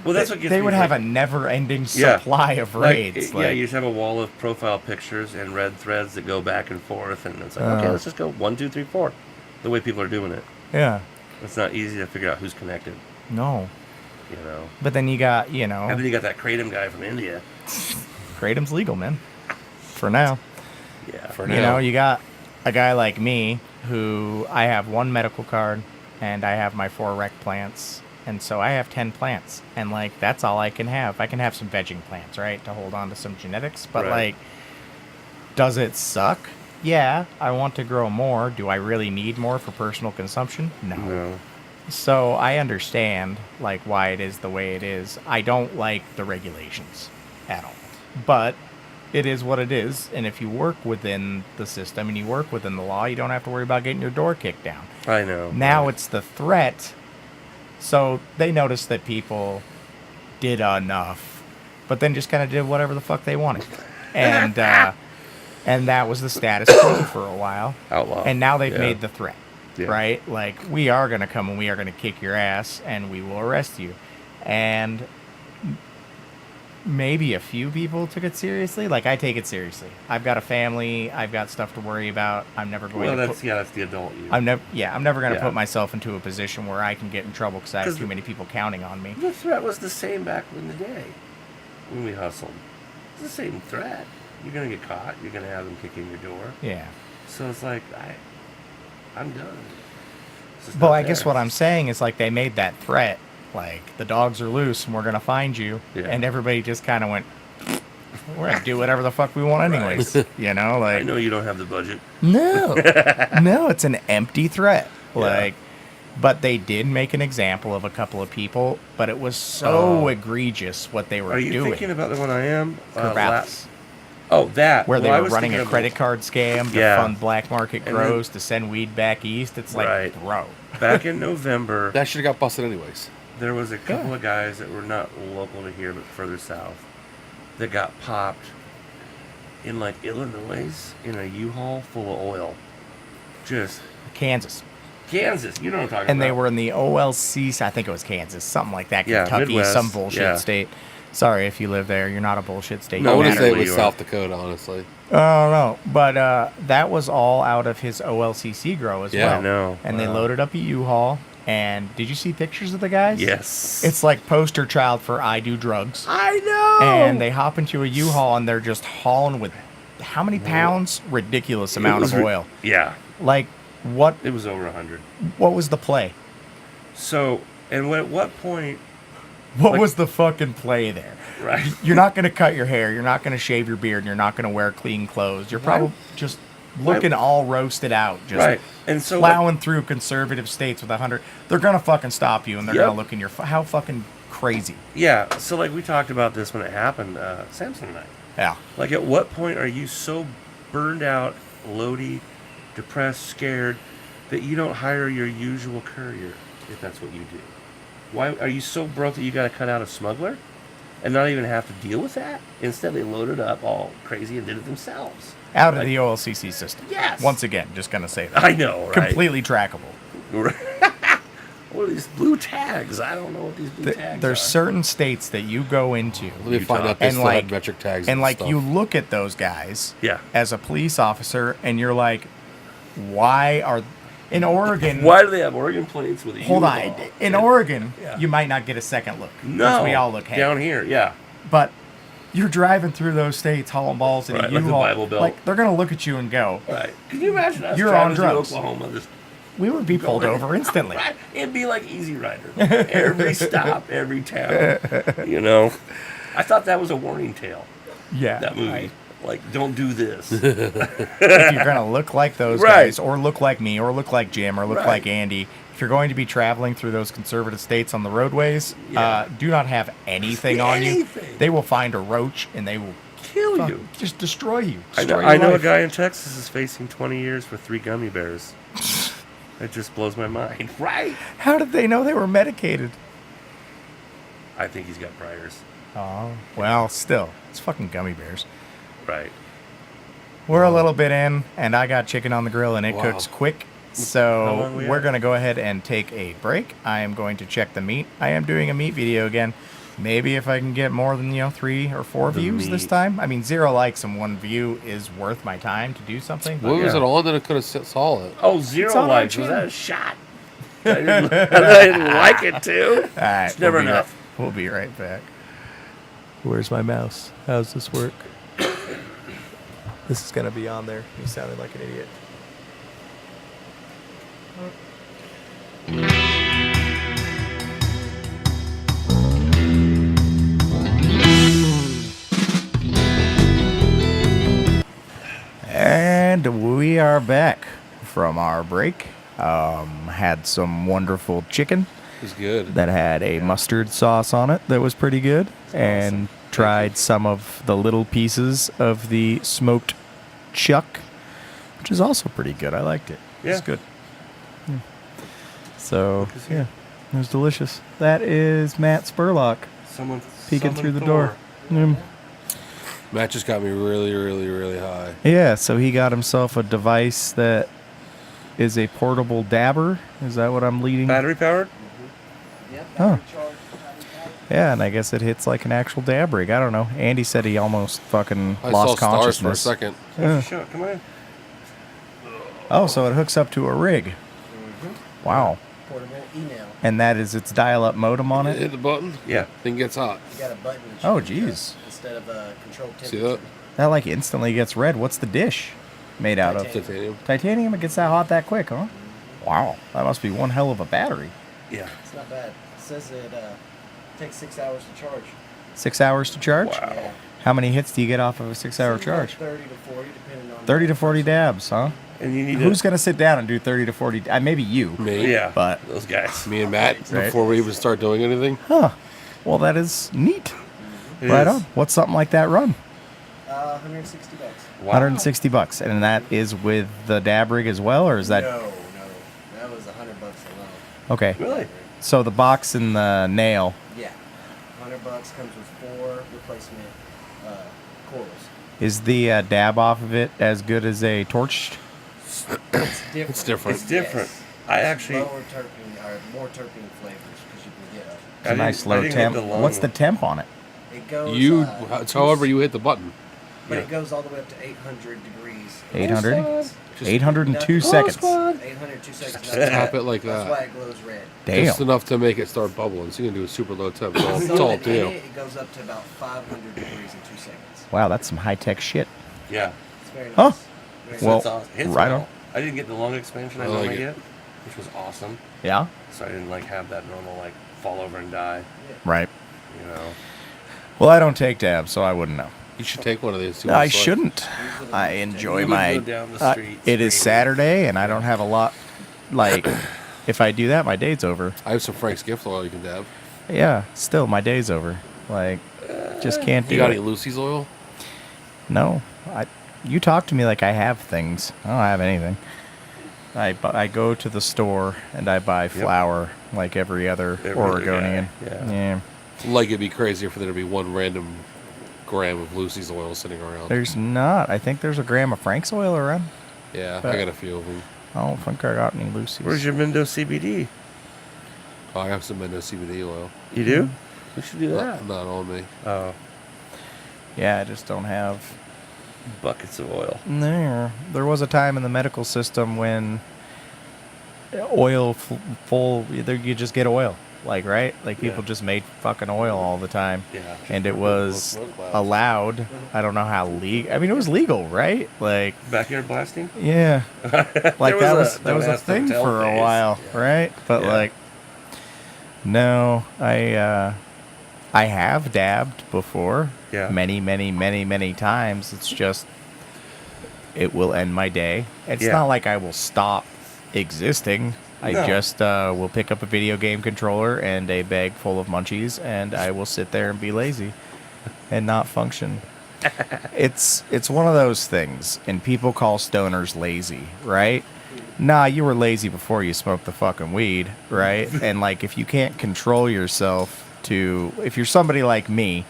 Well, that's what gets they me, would have like, a never-ending Yeah. supply of like, raids. yeah, you just have a wall of profile pictures and red threads that go back and forth, and it's like, okay, let's just go 1, 2, 3, 4. The way people are doing it, yeah. it's not easy to figure out who's connected. No. You know. But then you got, And then you got that Kratom guy from India. Kratom's legal, man. For now. Yeah. For You now. know, you got a guy like me who I have one medical card and I have my 4 rec plants. And so I have 10 plants. And, like, that's all I can have. I can have some vegging plants, right, to hold on to some genetics. But, Right. like, does it suck? Yeah, I want to grow more. Do I really need more for personal consumption? No. So I understand, like, why it is the way it is. I don't like the regulations at all. But it is what it is. And if you work within the system and you work within the law, you don't have to worry about getting your door kicked down. I know. Now it's the threat. So they noticed that people did enough, but then just kind of did whatever the fuck they wanted. And that was the status quo for a while. Outlaw. And now they've Yeah. made the threat. Yeah. Right? Like, we are going to come and we are going to kick your ass and we will arrest you. And maybe a few people took it seriously. Like, I take it seriously. I've got a family. I've got stuff to worry about. I'm never going Well, to that's the adult you. I'm never going to Yeah. put myself into a position where I can get in trouble because I have 'Cause too many people counting on me. The threat was the same back in the day when we hustled. It's the same threat. You're gonna get caught. You're gonna have them kick in your door. Yeah. So it's like I'm done. It's just But not I guess there. what I'm saying is, like, they made that threat. Like, the dogs are loose and we're going to find you. Yeah. And everybody just kind of went, we're going to do whatever the fuck we want anyways. You know, like, I know you don't have the budget. no, no, it's an empty threat. Yeah. Like, but they did make an example of a couple of people, but it was so Oh. egregious what they were Are you doing. thinking about the one I am? Corvallis, That. where Well, they I were was running thinking a of credit card scam to Yeah. fund black market And grows to send weed back east. It's like, Right. bro. Back in November, That should have got busted anyways. there was a couple Yeah. of guys that were not local to here, but further south, that got popped in like Illinois in a U-Haul full of oil. Just Kansas. Kansas, you know what I'm talking And about. they were in the OLC, I think it was Kansas, something like that. Yeah, Kentucky, Midwest, some bullshit yeah. state. Sorry if you live there. You're not a bullshit state. No, I You would matter say it where was you are. South Dakota, honestly. Oh, no. But that was all out of his OLCC grow as Yeah. well. I know. And they Wow. loaded up a U-Haul And did you see pictures of the guys? Yes. It's like poster child for I do drugs. I know. And they hop into a U-Haul and they're just hauling with how many pounds? Ridiculous amount of oil. Yeah. Like what? It was over 100. What was the play? So, and at what point? What was the fucking play there? Right. You're not going to cut your hair. You're not going to shave your beard. And you're not going to wear clean clothes. You're probably just looking all roasted out. Just Right. And so plowing through conservative states with 100. They're going to fucking stop you and they're going to look in your... How fucking crazy. Yeah. So like we talked about this when it happened, Samson and I. Yeah. Like at what point are you so burned out, loady, depressed, scared, that you don't hire your usual courier if that's what you do? Why are you so broke that you got to cut out a smuggler and not even have to deal with that? Instead, they loaded up all crazy and did it themselves. Out of the OLCC system. Yes. Once again, just going to say that. I know, right? Completely trackable. What are these blue tags? I don't know what these blue tags There's are. certain states that you go into. Let me find out they and still like have metric tags. and like stuff. you look at those guys Yeah. as a police officer and you're like, why are in Oregon? Why do they have Oregon plates with a Hold on, U-Haul? in Oregon, Yeah. you might not get a second look. No. Because we all look happy. down here, yeah. But you're driving through those states, hauling balls in Right, a like the U-Haul. Bible Belt. Like they're gonna look at you and go, Right. Can you imagine us You're driving on through drugs. Oklahoma? Just we would be pulled going- over instantly. Right. It'd be like Easy Rider. Every stop, every town. You know? I thought that was a warning tale, Yeah. that movie. Like, don't do this. If you're gonna look like those Right. guys, or look like me, or look like Jim, or look Right. like Andy, if you're going to be traveling through those conservative states on the roadways, Yeah. do not have anything on you. Anything. They will find a roach and they will Kill you. just destroy you. I Destroy know, I your know a life. guy in Texas is facing 20 years for 3 gummy bears. It just blows my mind. Right? How did they know they were medicated? I think he's got priors. Oh, well, still, it's fucking gummy bears. Right. We're a little bit in, and I got chicken on the grill, and it Wow. cooks quick. How So long we we're at? going to go ahead and take a break. I am going to check the meat. I am doing a meat video again. Maybe if I can get more than 3 or 4 The views this meat. time. I mean, 0 likes and 1 view is worth my time to do something. What was Yeah. it on that I could have saw it? Oh, It's 0 on our likes. Was channel. that a shot? I didn't like it, too. All right, It's never we'll be enough. We'll be right back. Where's my mouse? How's this work? This is going to be on there. You sounded like an idiot. And we are back from our break. Had some wonderful chicken It was good. that had a mustard sauce on it that was pretty good, and tried some of the little pieces of the smoked chuck, which is also pretty good. I liked it. Yeah. It's good. Yeah. So, yeah, it was delicious. That is Matt Spurlock Someone peeking summon through the Thor. door. Matt just got me really, really, really high. Yeah, so he got himself a device that is a portable dabber. Is that what I'm leading? Battery powered? Huh. Yeah, and I guess it hits like an actual dab rig. I don't know. Andy said he almost fucking I lost saw stars for a consciousness. second. Yeah. Sure, come on. Oh, so it hooks up to a rig. Wow. Portable email. And that is its dial-up modem on it? Hit the button. Yeah. Thing gets hot. You got a button. that Oh, you can press geez. Instead of a controlled See temperature. that? That like instantly gets red. What's the dish made out of? Titanium. Titanium? It gets that hot that quick, huh? Wow. That must be one hell of a battery. Yeah. It's not bad. It says it takes 6 hours to charge. 6 hours to charge? Wow. Yeah. How many hits do you get off of a 6-hour Seems like charge? 30 to 40, depending on 30 to 40 dabs, huh? And you need Who's going to sit down and do 30 to 40? Maybe you. Me. Yeah. But- those guys. Me and Matt Right. before we even start doing anything. Huh. Well, that is neat. It Right is. on. What's something like that run? $160. Wow. 160 bucks. And that is with the dab rig as well, or is that... No. That was $100 alone. Okay. Really? So the box and the nail. Yeah. $100 comes with 4 replacement coils. Is the dab off of it as good as a torch? It's different. It's different. It's different. Yes. I It's actually. lower terpene or more terpene flavors because you can get a. It's a nice low temp. What's the temp on it? It goes. It's however you hit the button. But Yeah. it goes all the way up to 800 degrees. 800? Just 802 seconds. 802 seconds. tap it like That's that. why it glows red. Damn. Just enough to make it start bubbling. So you can do a super low temp. It's all, So it's all in up to you. it goes up to about 500 degrees in 2 seconds. Wow, that's some high-tech shit. Yeah. It's very nice. Huh. Very So Well, it's awesome. It's right well. on. I didn't get the long expansion I I like normally it. get, which was awesome. Yeah? So I didn't like have that normal like fall over and die. Right. You know. Well, I don't take dabs, so I wouldn't know. You should take one of these. I shouldn't. I enjoy You would my. go down the street It is screaming. Saturday, and I don't have a lot. Like, if I do that, my day's over. I have some Frank's gift oil you can dab. Yeah, still, my day's over. Like, just can't do You got it. any Lucy's oil? No, you talk to me like I have things. I don't have anything. I go to the store and I buy flour like every other Every other Oregonian. guy, Yeah. Like it'd be crazier for there to be one random gram of Lucy's oil sitting around. There's not. I think there's a gram of Frank's oil around. Yeah, but- I got a few of them. I don't think I got any Lucy's. Where's your Mendo CBD? Oh, I have some Mendo CBD oil. You do? We should do Not, not on me. Oh, Yeah, I just don't have. buckets of oil. There was a time in the medical system when oil full, you just get oil. Like, right? Like, people Yeah. just made fucking oil all the time. Yeah. And it was Look, allowed. I don't know how legal. I mean, it was legal, right? Like, Backyard blasting? yeah. Like, There that was a ask, don't thing tell for a phase. while, Yeah. right? But, Yeah. like, no, I have dabbed before. Yeah. Many, many, many, many times. It's just, it will end my day. It's Yeah. not like I will stop existing. I No. just will pick up a video game controller and a bag full of munchies, and I will sit there and be lazy and not function. It's one of those things, and people call stoners lazy, right? Nah, you were lazy before you smoked the fucking weed, right? And like, if you can't control yourself if you're somebody like me,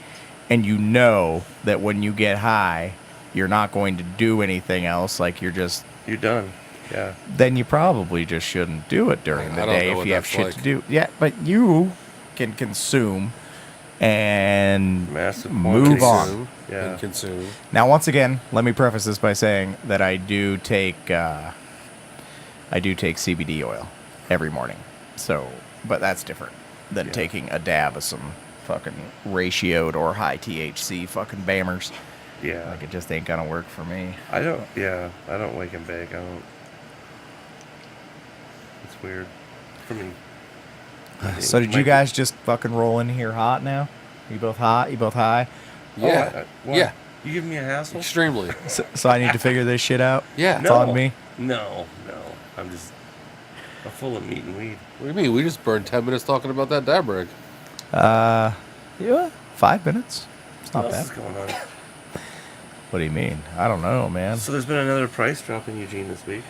and you know that when you get high, you're not going to do anything else, like you're done. Yeah. then you probably just shouldn't do it during I the don't day know if what you have that's shit like. to do. Yeah, but you can consume and Massive move quantities. on. Consume Yeah. and consume. Now, once again, let me preface this by saying that I do take CBD oil every morning. So, but that's different than Yeah. taking a dab of some fucking ratioed or high THC fucking bammers. Yeah. Like, it just ain't gonna work for me. I don't wake and bake. I don't. It's weird for me. So did you Might be- guys just fucking roll in here hot now? You both hot? You both high? Yeah. What? Yeah. You give me a hassle? Extremely. So I need to figure this shit out? Yeah. It's on me? No. I'm full of meat and weed. What do you mean? We just burned 10 minutes talking about that dab rig. Yeah, 5 minutes. It's not What else bad. is going on? What do you mean? I don't know, man. So there's been another price drop in Eugene this week.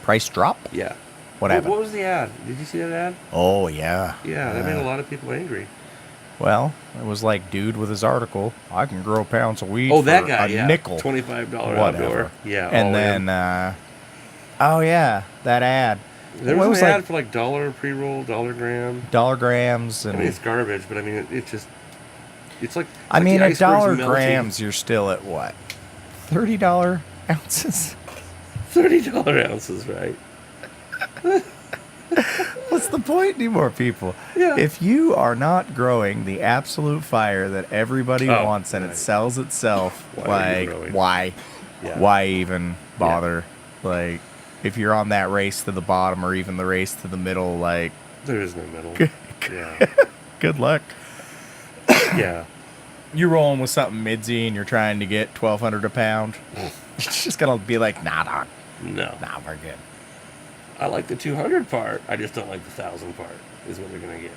Price drop? Yeah. What happened? What was the ad? Did you see that ad? Oh, yeah. Yeah, that made a lot of people angry. Well, it was like dude with his article. I can grow pounds of weed Oh, for that guy, a yeah. nickel. $25 Whatever. outdoor. Yeah. And all then, in. oh yeah, that ad. There What was was an like ad for like dollar pre-roll, $1 gram. dollar grams I and mean, it's garbage, but I mean, it's like. I mean, the at iceberg's dollar melting. grams, you're still at what? $30 ounces? $30 ounces, right? What's the point anymore, people? Yeah. If you are not growing the absolute fire that everybody Oh, wants and right. it sells itself, Why are you like, growing? why? Yeah. Why even bother? Like, if you're on that race to the bottom or even the race to the middle, like, There is no middle. Yeah. good luck. Yeah. You're rolling with something midsy and you're trying to get $1,200 a pound. It's just gonna be like, nah, dog. No. Nah, we're good. I like the 200 part. I just don't like the 1,000 part. Is what they're gonna get.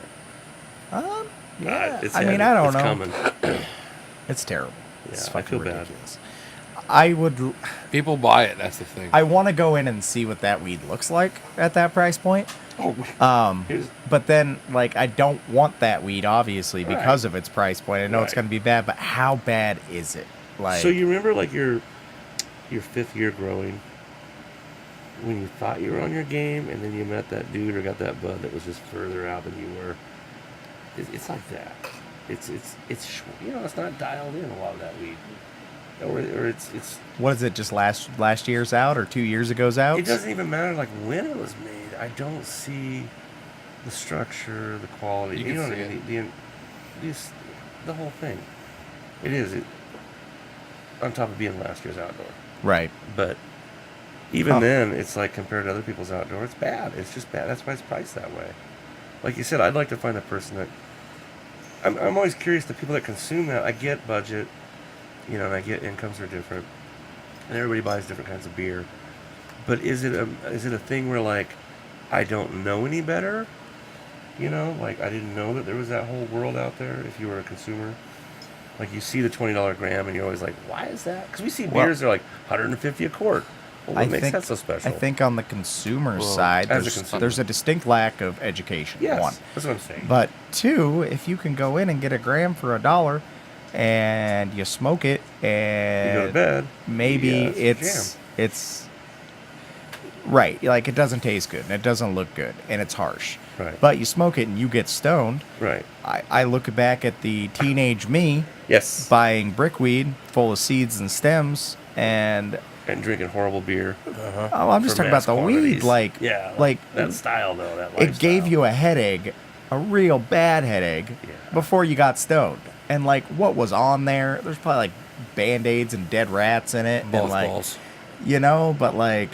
Yeah. It's I mean, headed. I don't It's know. coming. It's terrible. It's Yeah, I fucking feel bad. ridiculous. I would. People buy it. That's the thing. I want to go in and see what that weed looks like at that price point. Oh, here's, But then, like, I don't want that weed, obviously, because of its price point. I know it's Right. going to be bad, but how bad is it? Like, so you remember like your 5th year growing when you thought you were on your game, and then you met that dude or got that bud that was just further out than you were. It's like that. It's not dialed in, a lot of that weed. or it's. What is it? Just last year's out or 2 years ago's out? It doesn't even matter like when it was made. I don't see the structure, the quality. You You, can know what see I mean? The whole thing. It is. On top of being last year's outdoor. Right. But even then, it's like compared to other people's outdoor, it's bad. It's just bad. That's why it's priced that way. Like you said, I'd like to find a person that. I'm always curious, the people that consume that. I get budget, and I get incomes are different, and everybody buys different kinds of beer. But is it a thing where like I don't know any better? Like I didn't know that there was that whole world out there. If you were a consumer. Like you see the $20 gram, and you're always like, "Why is that?" Because we see beers that are like 150 a quart. Well, what makes that so special? I think on the consumer side, there's a distinct lack of education. Yes, one, that's what I'm saying. But two, if you can go in and get a gram for $1, and you smoke it, and you go to bed, maybe it's right. Like it doesn't taste good, and it doesn't look good, and it's harsh. Right. But you smoke it, and you get stoned. Right. I look back at the teenage me. Yes. Buying brickweed full of seeds and stems and drinking horrible beer. Oh, I'm just talking about the weed, like that style though. That lifestyle. It gave you a headache, a real bad headache, before you got stoned. And like, what was on there? There's probably like Band-Aids and dead rats in it, and like, balls. But like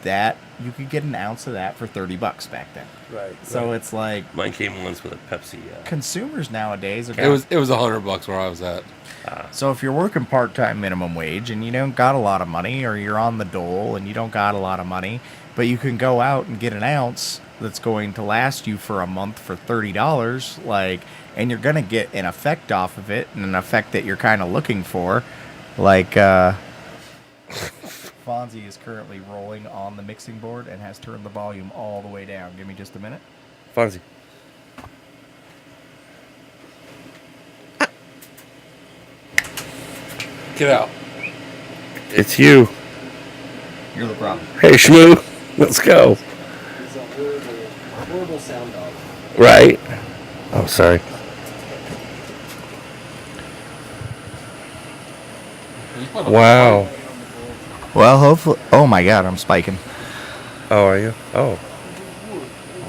that, you could get an ounce of that for $30 back then. Right. So it's like mine came once with a Pepsi. Consumers nowadays are. It was $100 where I was at. So if you're working part-time minimum wage and you don't got a lot of money, or you're on the dole and you don't got a lot of money, but you can go out and get an ounce that's going to last you for a month for $30, like, and you're gonna get an effect off of it, and an effect that you're kind of looking for, like. Fonzie is currently rolling on the mixing board and has turned the volume all the way down. Give me just a minute. Fonzie. Get out. It's you. You're the problem. Hey, Shmoo. Let's go. He's a horrible sound dog. Right. Oh, sorry. Wow. Well, hopefully. Oh my God, I'm spiking. Oh, are you? Oh.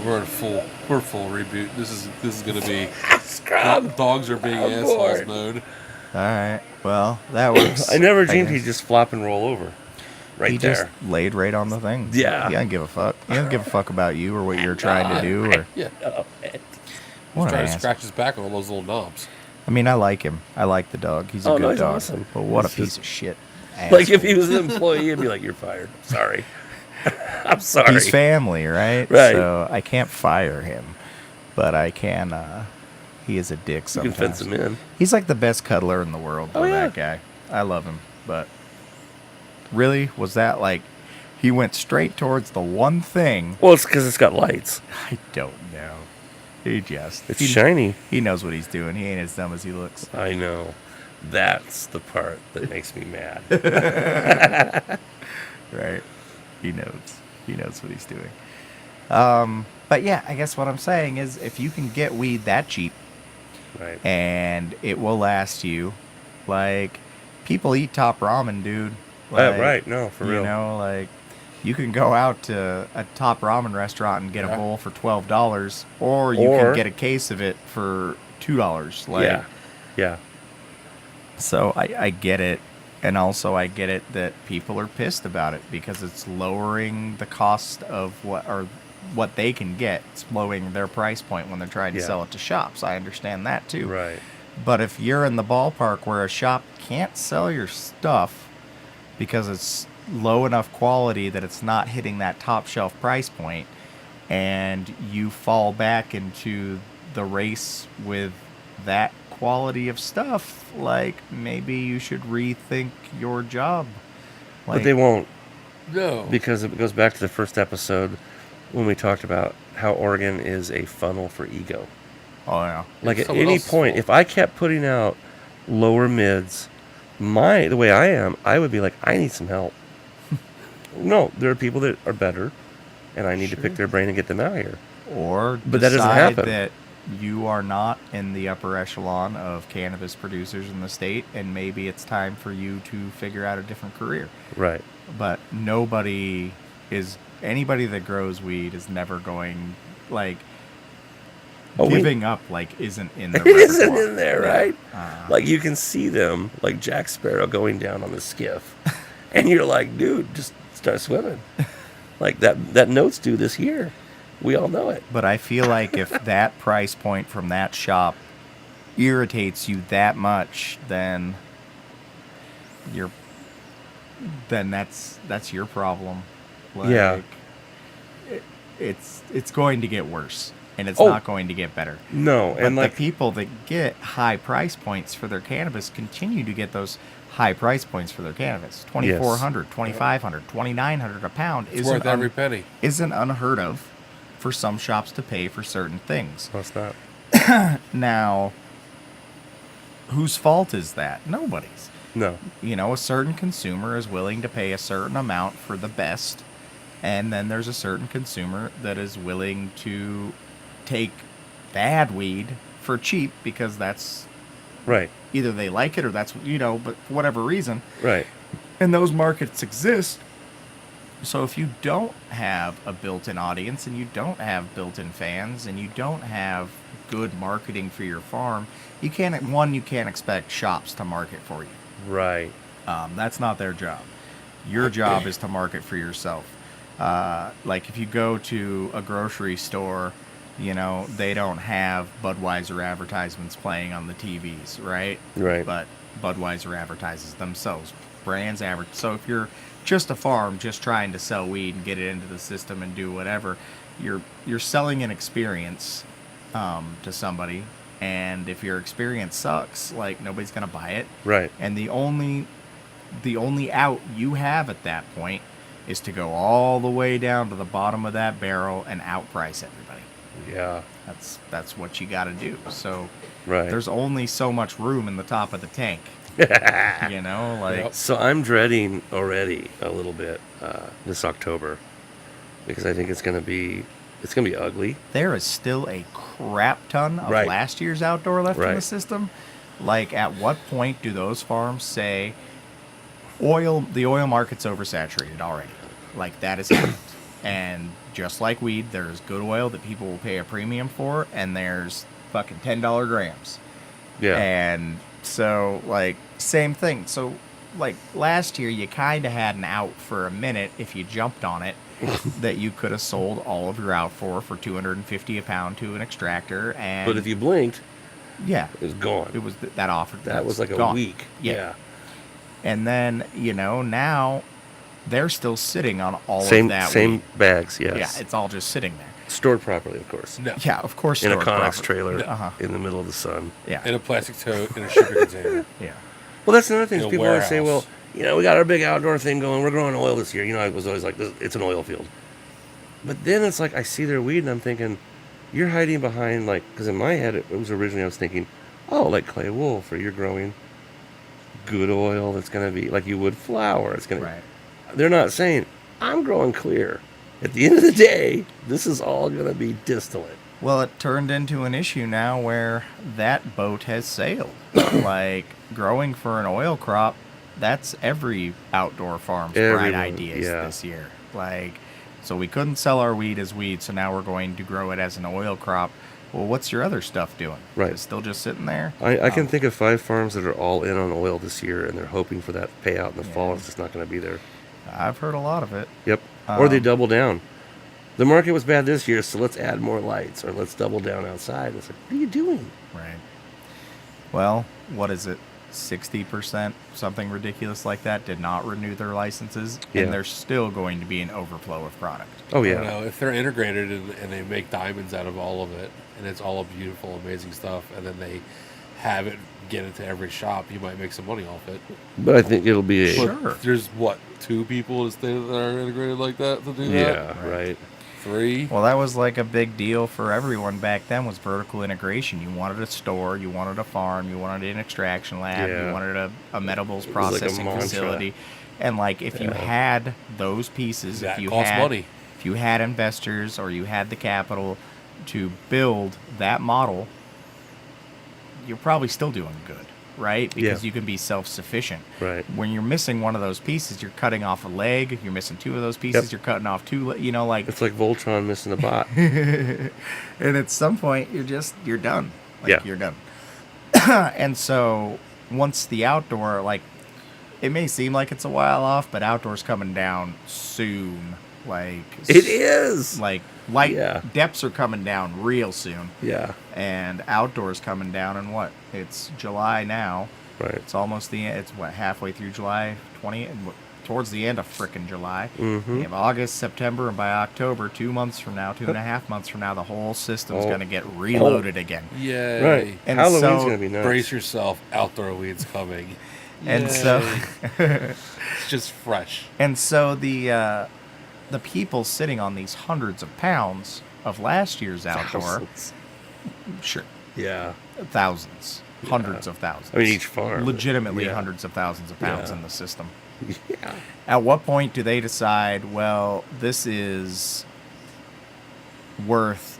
We're in full reboot. This is gonna be dogs are being assholes mode. All right. Well, that works. I never dreamed he'd just flop and roll over. Right he there. Just laid right on the thing. Yeah. He doesn't give a fuck. He doesn't give a fuck about you or what you're trying to do. Or Yeah. what Trying an to ass. scratch his back on all those little knobs. I mean, I like him. I like the dog. He's a good he's dog. awesome. But what He's a piece of shit. Like if he was an employee, he'd be like, "You're fired." Sorry. I'm sorry. He's family, right? Right. So I can't fire him, but I can. He is a dick You sometimes. can fence him in. He's like the best cuddler in the world. Oh, yeah. That guy. I love him. But really, was that like he went straight towards the one thing? Well, it's because it's got lights. I don't know. It's shiny. He knows what he's doing. He ain't as dumb as he looks. I know. That's the part that makes me mad. Right. He knows. He knows what he's doing. But yeah, I guess what I'm saying is if you can get weed that cheap, Right. and it will last you, like, people eat top ramen, dude. Like, Right. No, for real. You know, like, you can go out to a top ramen restaurant and get a bowl for $12, or you can get a case of it for $2. Like, Yeah. So I get it. And also I get it that people are pissed about it because it's lowering the cost of what they can get. It's lowering their price point when they're trying to sell it to shops. I understand that too. Right. But if you're in the ballpark where a shop can't sell your stuff because it's low enough quality that it's not hitting that top shelf price point, and you fall back into the race with that quality of stuff, like, maybe you should rethink your job. Like, But they won't. No. Because it goes back to the first episode when we talked about how Oregon is a funnel for ego. oh yeah, Like at Someone any else's point, fault. if I kept putting out lower mids, the way I am, I would be like, I need some help. No, there are people that are better, and I need to pick their brain and get them out here. or But that doesn't decide happen. that you are not in the upper echelon of cannabis producers in the state, and maybe it's time for you to figure out a different career. Right. But anybody that grows weed is never going, like, giving up, like, isn't in their It isn't repertoire. in there, right? Uh, Like you can see them, like Jack Sparrow going down on the skiff, and you're like, dude, just start swimming. Like that note's due this year. We all know it. But I feel like if that price point from that shop irritates you that much, then that's your problem. Like, Yeah. It's going to get worse, and it's Oh. not going to get better. No, But and like the people that get high price points for their cannabis continue to get those high price points for their cannabis. $2,400, $2,500, $2,900 a pound It's worth every penny. isn't unheard of for some shops to pay for certain things. no, it's not. Now, whose fault is that? Nobody's. No. You know, a certain consumer is willing to pay a certain amount for the best, and then there's a certain consumer that is willing to take bad weed for cheap because that's Right. either they like it or that's, but for whatever reason. Right. And those markets exist. So if you don't have a built-in audience and you don't have built-in fans and you don't have good marketing for your farm, you can't expect shops to market for you. Right. That's not their job. Your job is to market for yourself. Like if you go to a grocery store, they don't have Budweiser advertisements playing on the TVs, right? Right. But Budweiser advertises themselves. Brands advertise. So if you're just a farm just trying to sell weed and get it into the system and do whatever, you're selling an experience to somebody. And if your experience sucks, like nobody's gonna buy it. Right. And the only out you have at that point is to go all the way down to the bottom of that barrel and outprice everybody. Yeah. That's what you got to do. So Right. there's only so much room in the top of the tank. Yep. So I'm dreading already a little bit this October because I think it's gonna be ugly. There is still a crap ton of Right. last year's outdoor left in the Right. system. Like, at what point do those farms say the oil market's oversaturated already? Like, that is it. And just like weed, there's good oil that people will pay a premium for, and there's fucking $10 grams. Yeah. And so, like, same thing. So, like, last year, you kind of had an out for a minute if you jumped on it that you could have sold all of your out for $250 a pound to an extractor. And But if you blinked, yeah, it was gone. it was that offer. that was like a gone. week. Yeah. And then, now they're still sitting on all Same of that same weed. bags. Yes. Yeah, it's all just sitting there. Stored properly, of course. No. Yeah, of course. In a stored Connex properly. trailer Uh-huh. in the middle of the sun. Yeah. In a plastic tote in a shipping container. Yeah. Well, that's another thing. In a People always say, warehouse. well, we got our big outdoor thing going. We're growing oil this year. I was always like, it's an oil field. But then it's like I see their weed and I'm thinking, you're hiding behind, like, because in my head, it was originally I was thinking, oh, like clay wolf, or you're growing good oil that's going to be like you would flour. It's going to. Right. They're not saying, I'm growing clear. At the end of the day, this is all going to be distillate. Well, it turned into an issue now where that boat has sailed. Like, growing for an oil crop, that's every outdoor farm's bright Everyone, ideas yeah. this year. Like, so we couldn't sell our weed as weed, so now we're going to grow it as an oil crop. Well, what's your other stuff doing? Right. It's still just sitting there? I can think of 5 farms that are all in on oil this year, and they're hoping for that payout in the Yeah. fall. It's just not going to be there. I've heard a lot of it. Yep. Or they Um, double down. The market was bad this year, so let's add more lights, or let's double down outside. It's like, what are you doing? Right. Well, what is it? 60%, something ridiculous like that, did not renew their licenses, Yeah. and there's still going to be an overflow of product. Oh, I yeah. don't know, if they're integrated and they make diamonds out of all of it, and it's all beautiful, amazing stuff, and then they have it get into every shop, you might make some money off it. But I think it'll be a... Sure. But there's, 2 people in the state that are integrated like that to do that? Yeah, right. 3? Well, that was like a big deal for everyone back then, was vertical integration. You wanted a store, you wanted a farm, you wanted an extraction lab, Yeah. you wanted a medibles was like a processing mantra. facility. And like, if you Yeah. had those pieces, That if you costs had money. if you had investors or you had the capital, to build that model, you're probably still doing good, right? Because Yeah. you can be self-sufficient. Right. When you're missing one of those pieces, you're cutting off a leg. You're missing two of those pieces. Yep. You're cutting off two. Like, It's like Voltron missing a bot. and at some point, you're done. Like, Yeah. you're done. And so once the outdoor, like, it may seem like it's a while off, but outdoor's coming down soon. Like, It is. like light Yeah. depths are coming down real soon, Yeah. and outdoors coming down in what? It's July now. Right. It's almost the end. It's what, halfway through July 20, and towards the end of frickin' July. Mhm. You have August, September, and by October, 2 months from now, 2.5 months from now, the whole system's Oh. going to get reloaded again. Yay. Right. And Halloween's so- gonna be nuts. Brace yourself. Outdoor weed's coming. And Yay. so, It's just fresh. and so the people sitting on these hundreds of pounds of last year's outdoor, Thousands. sure, Yeah. thousands, hundreds of thousands. I mean, each farm. legitimately Yeah. hundreds of thousands of pounds Yeah. in the system. Yeah. At what point do they decide, well, this is worth,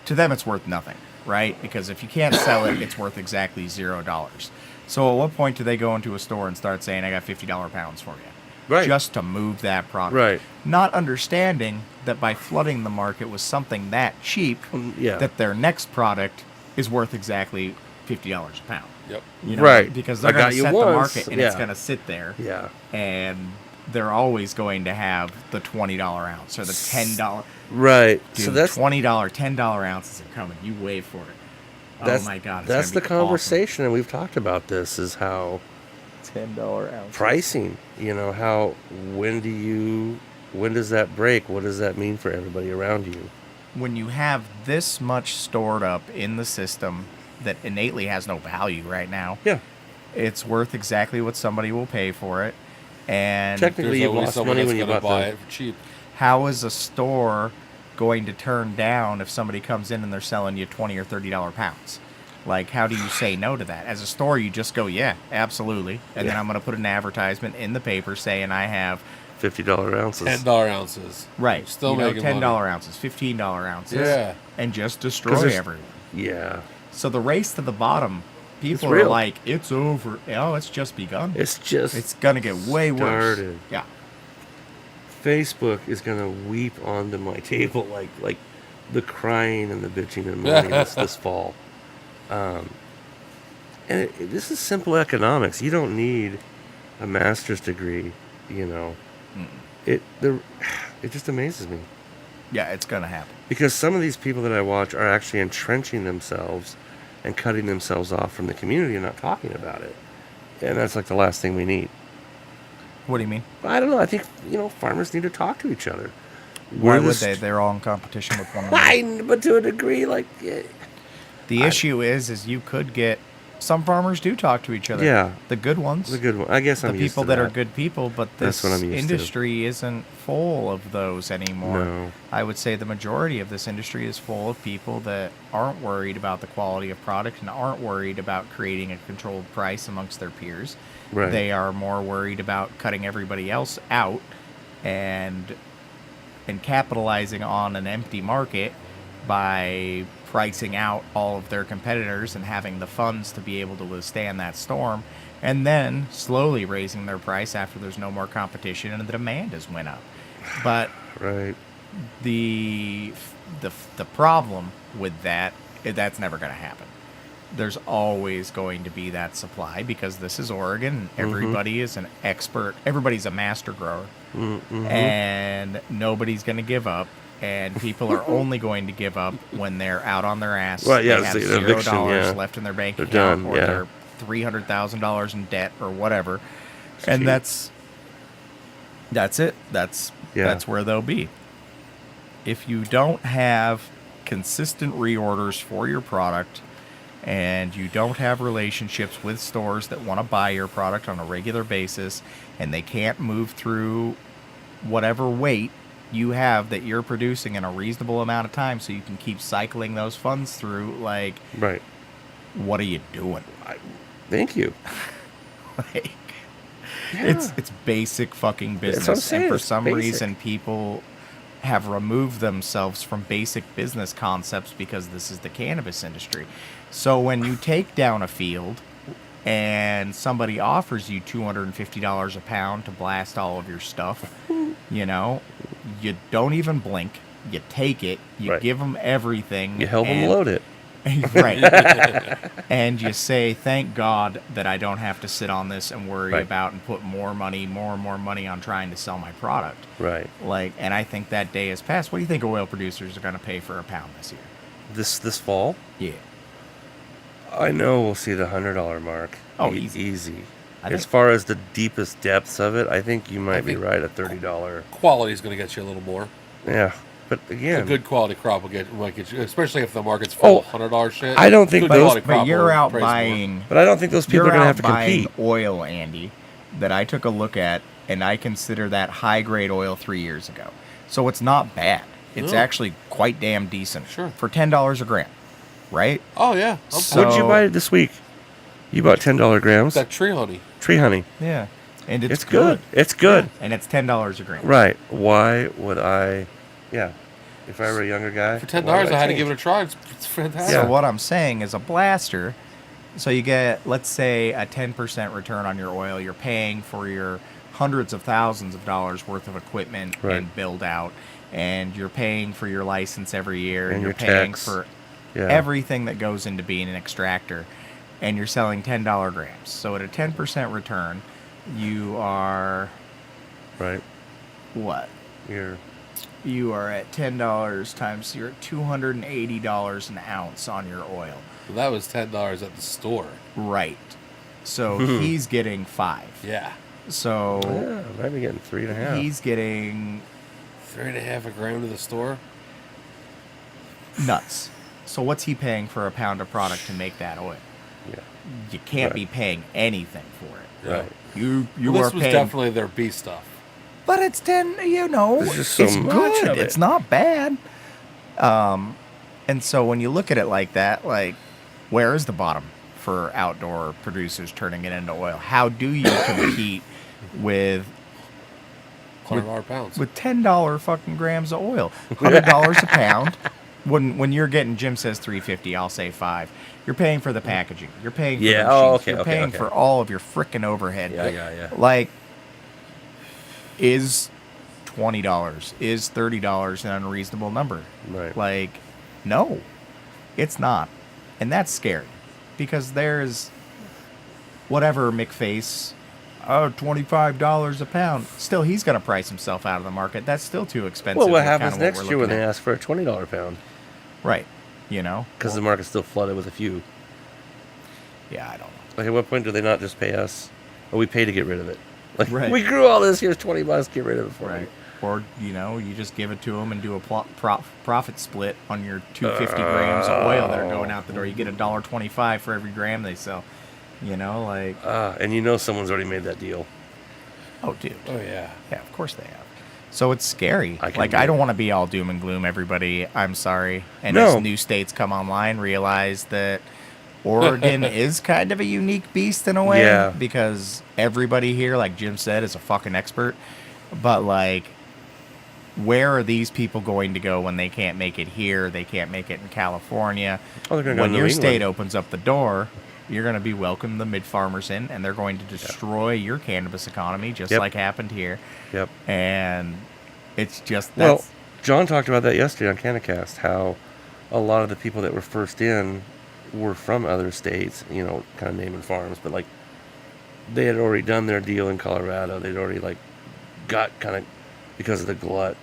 to them it's worth nothing, right? Because if you can't sell it, it's worth exactly $0. So at what point do they go into a store and start saying, I got $50 pounds for you? Right. Just to move that product. Right. Not understanding that by flooding the market with something that cheap, Yeah. that their next product is worth exactly $50 a pound. Yep. Right. Because I they're going got to you set once, the market and it's yeah. going to sit there. Yeah. And they're always going to have the $20 ounce or the $10. Right. Dude, So that's $20, $10 ounces are coming. You wait for it. that's Oh my God. It's that's gonna the be awesome. conversation, and we've talked about this. Is how $10 ounce. pricing. You know how when does that break? What does that mean for everybody around you? When you have this much stored up in the system that innately has no value right now, Yeah. it's worth exactly what somebody will pay for it. And Technically, There's you always lost someone money that's when you gonna bought buy the. it for cheap. how is a store going to turn down if somebody comes in and they're selling you $20 or $30 pounds? Like, how do you say no to that? As a store, you just go, yeah, absolutely. And then Yeah. I'm going to put an advertisement in the paper saying I have, $50 ounces. $10 ounces. right, Still you know, making $10 money. ounces, $15 ounces. Yeah. And just 'Cause destroy there's- everyone. Yeah. So the race to the bottom, people are real. like, it's over. Oh, it's just begun. It's just It's going to get way worse. started. Yeah. Facebook is gonna weep onto my table like the crying and the bitching and moaning this fall. And this is simple economics. You don't need a master's degree. You know, it just amazes me Yeah, it's going to happen. because some of these people that I watch are actually entrenching themselves and cutting themselves off from the community and not talking about it. And that's like the last thing we need. What do you mean? I don't know. I think farmers need to talk to each other. Why We're the would st- they? They're all in competition with one another. Fine, but to a degree, like, The issue is you could get some farmers do talk to each other. Yeah. The good ones. the good one. I guess The I'm used people to that are good people, but That's this what I'm used to. industry isn't full of those anymore. No. I would say the majority of this industry is full of people that aren't worried about the quality of product and aren't worried about creating a controlled price amongst their peers. Right. They are more worried about cutting everybody else out and capitalizing on an empty market by pricing out all of their competitors and having the funds to be able to withstand that storm, and then slowly raising their price after there's no more competition and the demand has went up. But Right. the problem with that's never going to happen. There's always going to be that supply because this is Oregon. And everybody is an expert. Everybody's a master grower, and nobody's going to give up. And people are only going to give up when they're out on their ass. Well, yeah, they have it's the $0 eviction, yeah. left in their bank They're account, done, or yeah. they're $300,000 in debt, or whatever. It's And cheap. that's it. That's where they'll be. If you don't have consistent reorders for your product, and you don't have relationships with stores that want to buy your product on a regular basis, and they can't move through whatever weight you have that you're producing in a reasonable amount of time so you can keep cycling those funds through, like, Right. what are you doing? Thank you. Like, Yeah. it's basic fucking That's what I'm business, saying, and for it's some basic. reason people have removed themselves from basic business concepts because this is the cannabis industry. So when you take down a field and somebody offers you $250 a pound to blast all of your stuff, you know, you don't even blink. You take it. You Right. give them everything. You help them load it. Right. And you say, thank God that I don't have to sit on this and worry Right. about and put more and more money on trying to sell my product. Right. Like, and I think that day has passed. What do you think oil producers are going to pay for a pound this year? This fall, Yeah. I know we'll see the $100 mark. Oh, easy. Easy. I As think- far as the deepest depths of it, I think you might be think- right at $30. Quality is going to get you a little more. Yeah, but A again, good quality crop might get you, especially if the market's full of $100 shit. I don't think Good those- quality crop But you're will out praise more. buying. but I don't think those people You're are going to out have to buying compete. oil, Andy, that I took a look at, and I consider that high grade oil 3 years ago. So it's not bad. It's No. actually quite damn decent. Sure. For $10 a gram, right? Oh yeah, okay. So- What did you buy this week? You bought $10 grams. That tree honey. Tree honey. Yeah. And It's good. It's good. And it's $10 a gram. Right. Why would I? Yeah. If I were a younger guy. For $10, I had to give it a try. It's fantastic. So Yeah. what I'm saying is a blaster, so you get, let's say, a 10% return on your oil. You're paying for your hundreds of thousands of dollars worth of equipment Right. and build out, and you're paying for your license every year, And you're your paying tax. for Yeah. everything that goes into being an extractor, and you're selling $10 grams. So at a 10% return, you are Right. what? You're. You are at $10 times, you're at $280 an ounce on your oil. That was $10 at the store. Right. So he's getting 5. Yeah, So Yeah. Might be getting 3.5. he's getting 3.5 a gram to the store. nuts. So what's he paying for a pound of product to make that oil? Yeah. You can't Right. be paying anything for it. Right. You Well, are this was paying, definitely their B stuff. but it's 10. You know, There's just so it's much good. of it. It's not bad. And so when you look at it like that, like, where is the bottom for outdoor producers turning it into oil? How do you compete with $100 pounds. with $10 fucking grams of oil, $100 a pound? When you're getting, Jim says 350, I'll say 5. You're paying for the packaging. You're paying for Yeah, the oh, machines. okay, You're okay, paying okay. for all of your frickin' overhead. Yeah. Like, is $20, is $30 an unreasonable number? Right. Like, no, it's not. And that's scary because there's whatever McFace, oh, $25 a pound. Still, he's going to price himself out of the market. That's still too expensive. Well, what with happens kinda next we're year when looking they at. ask for a $20 pound? Right. You know? Because the market's still flooded with a few. Yeah, I don't know. Like, at what point do they not just pay us? Or we pay to get rid of it? Like, Right. we grew all this. Here's $20. Get rid of it for me. Or, you know, you just give it to them and do a profit split on your 250 grams of oil that are going out the door. You get $1.25 for every gram they sell. You know, like, And you know someone's already made that deal. oh, dude. Oh yeah. Yeah, of course they have. So it's scary. I can Like, do I it. don't want to be all doom and gloom, everybody. I'm sorry. And No. as new states come online, realize that Oregon is kind of a unique beast in a way. Yeah. Because everybody here, like Jim said, is a fucking expert. But, like, where are these people going to go when they can't make it here? They can't make it in California. Oh, they're gonna go When to your New state England. opens up the door, you're going to be welcome the mid farmers in, and they're going to destroy your cannabis economy, just Yep. like happened here. Yep. And it's just Well, that's John talked about that yesterday on CannaCast, how a lot of the people that were first in were from other states, you know, kind of naming farms, but like they had already done their deal in Colorado. They'd already like got kind of, because of the glut,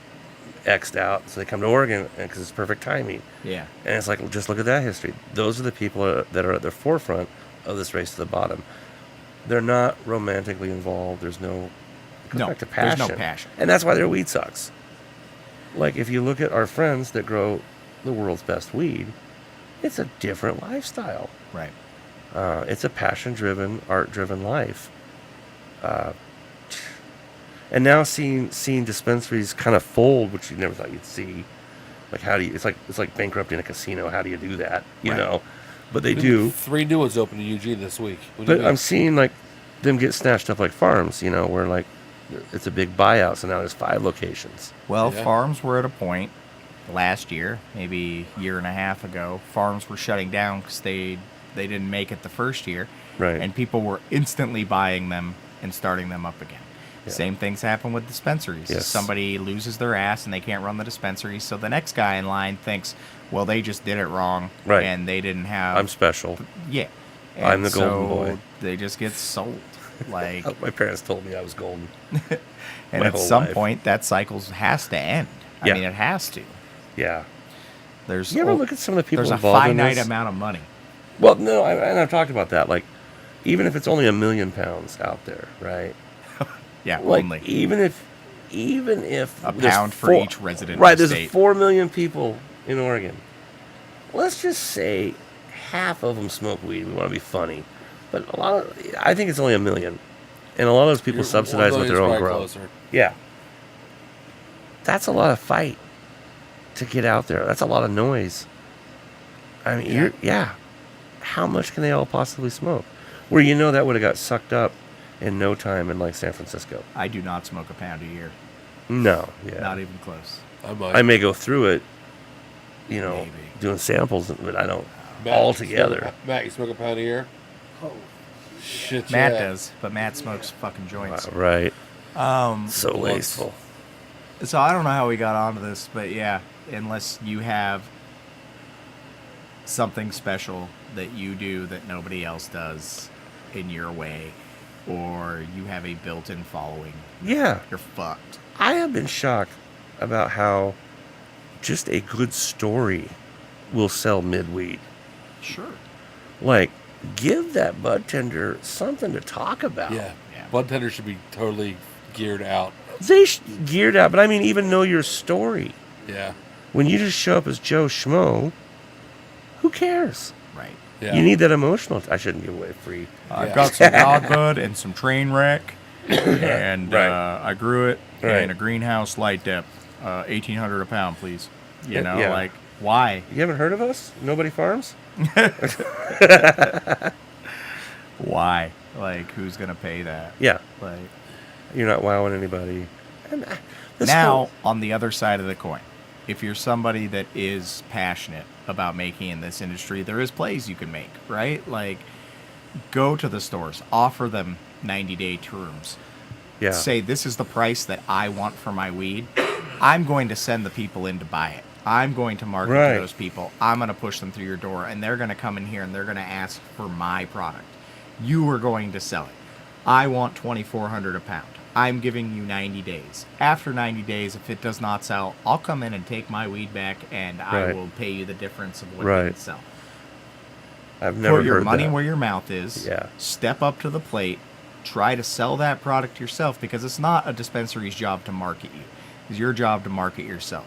X'd out. So they come to Oregon because it's perfect timing. yeah, And it's like, well, just look at that history. Those are the people that are at the forefront of this race to the bottom. They're not romantically involved. There's no, it goes No, back to there's passion. no passion. And that's why their weed sucks. Like, if you look at our friends that grow the world's best weed, it's a different lifestyle. right. It's a passion-driven, art-driven life. And now seeing dispensaries kind of fold, which you never thought you'd see. Like, how do you? It's like bankrupting a casino. How do you do that? You Right. know, but they do. 3 new ones open in Eugene this week. What do you But mean? I'm seeing like them get snatched up like farms. You know, where like It's a big buyout, so now there's 5 locations. Well, Yeah. farms were at a point last year, maybe a year and a half ago. Farms were shutting down because they didn't make it the first year, Right. and people were instantly buying them and starting them up again. Yeah. Same things happen with dispensaries. Yes. Somebody loses their ass and they can't run the dispensary, so the next guy in line thinks, well, they just did it wrong, Right. and they didn't have. I'm special. Yeah. I'm And the golden so boy. They just get sold. Like, My parents told me I was golden. and my at whole some life. point, that cycle has to end. I Yeah. mean, it has to. Yeah. There's You ever look at some of the people there's a involved in finite this? amount of money. Well, no, and I've talked about that. Like, even if it's only £1 million out there, right? Yeah, Like, only even if a there's pound for each resident. right? in the There's state. 4 million people in Oregon. Let's just say half of them smoke weed. We want to be funny, but I think it's only 1 million, and a lot of those people subsidize with their own grow. Closer. Yeah, that's a lot of fight to get out there. That's a lot of noise. I mean, how much can they all possibly smoke? Where that would have got sucked up in no time in like San Francisco. I do not smoke a pound a year. No, yeah. Not even close. I may go through it, Maybe. doing samples, but I don't Matt, all together. Matt, you smoke a pound a year? Oh, Shit, Matt yeah. does, but Matt smokes fucking joints. Right. Um, So Blunts. wasteful. so I don't know how we got onto this, but yeah, unless you have something special that you do that nobody else does in your way, or you have a built-in following, Yeah. you're fucked. I have been shocked about how just a good story will sell mid-weed. Sure. Like, give that bud tender something to talk about. Yeah. Yeah. Bud tender should be totally geared out. They geared out, but I mean, even know your story. Yeah. When you just show up as Joe Schmo, who cares? Right. Yeah. You need that emotional. I shouldn't give away free. I've Yeah. got some dog bud and some train wreck, and Right. I grew it Right. in a greenhouse light depth, 1,800 a pound, please. You know, Yeah. like why? You haven't heard of us? Nobody Farms? Why? Like, who's gonna pay that? Yeah. Like, You're not wowing anybody. And this now whole- on the other side of the coin, if you're somebody that is passionate about making in this industry, there is plays you can make, right? Like, go to the stores, offer them 90-day terms. yeah. Say, this is the price that I want for my weed. I'm going to send the people in to buy it. I'm going to market Right. to those people. I'm going to push them through your door, and they're going to come in here and they're going to ask for my product. You are going to sell it. I want $2,400 a pound. I'm giving you 90 days. After 90 days, if it does not sell, I'll come in and take my weed back, and I Right. will pay you the difference of what Right. it didn't sell. I've never Put your heard money that. where your mouth is. Yeah. Step up to the plate. Try to sell that product yourself, because it's not a dispensary's job to market you. It's your job to market yourself.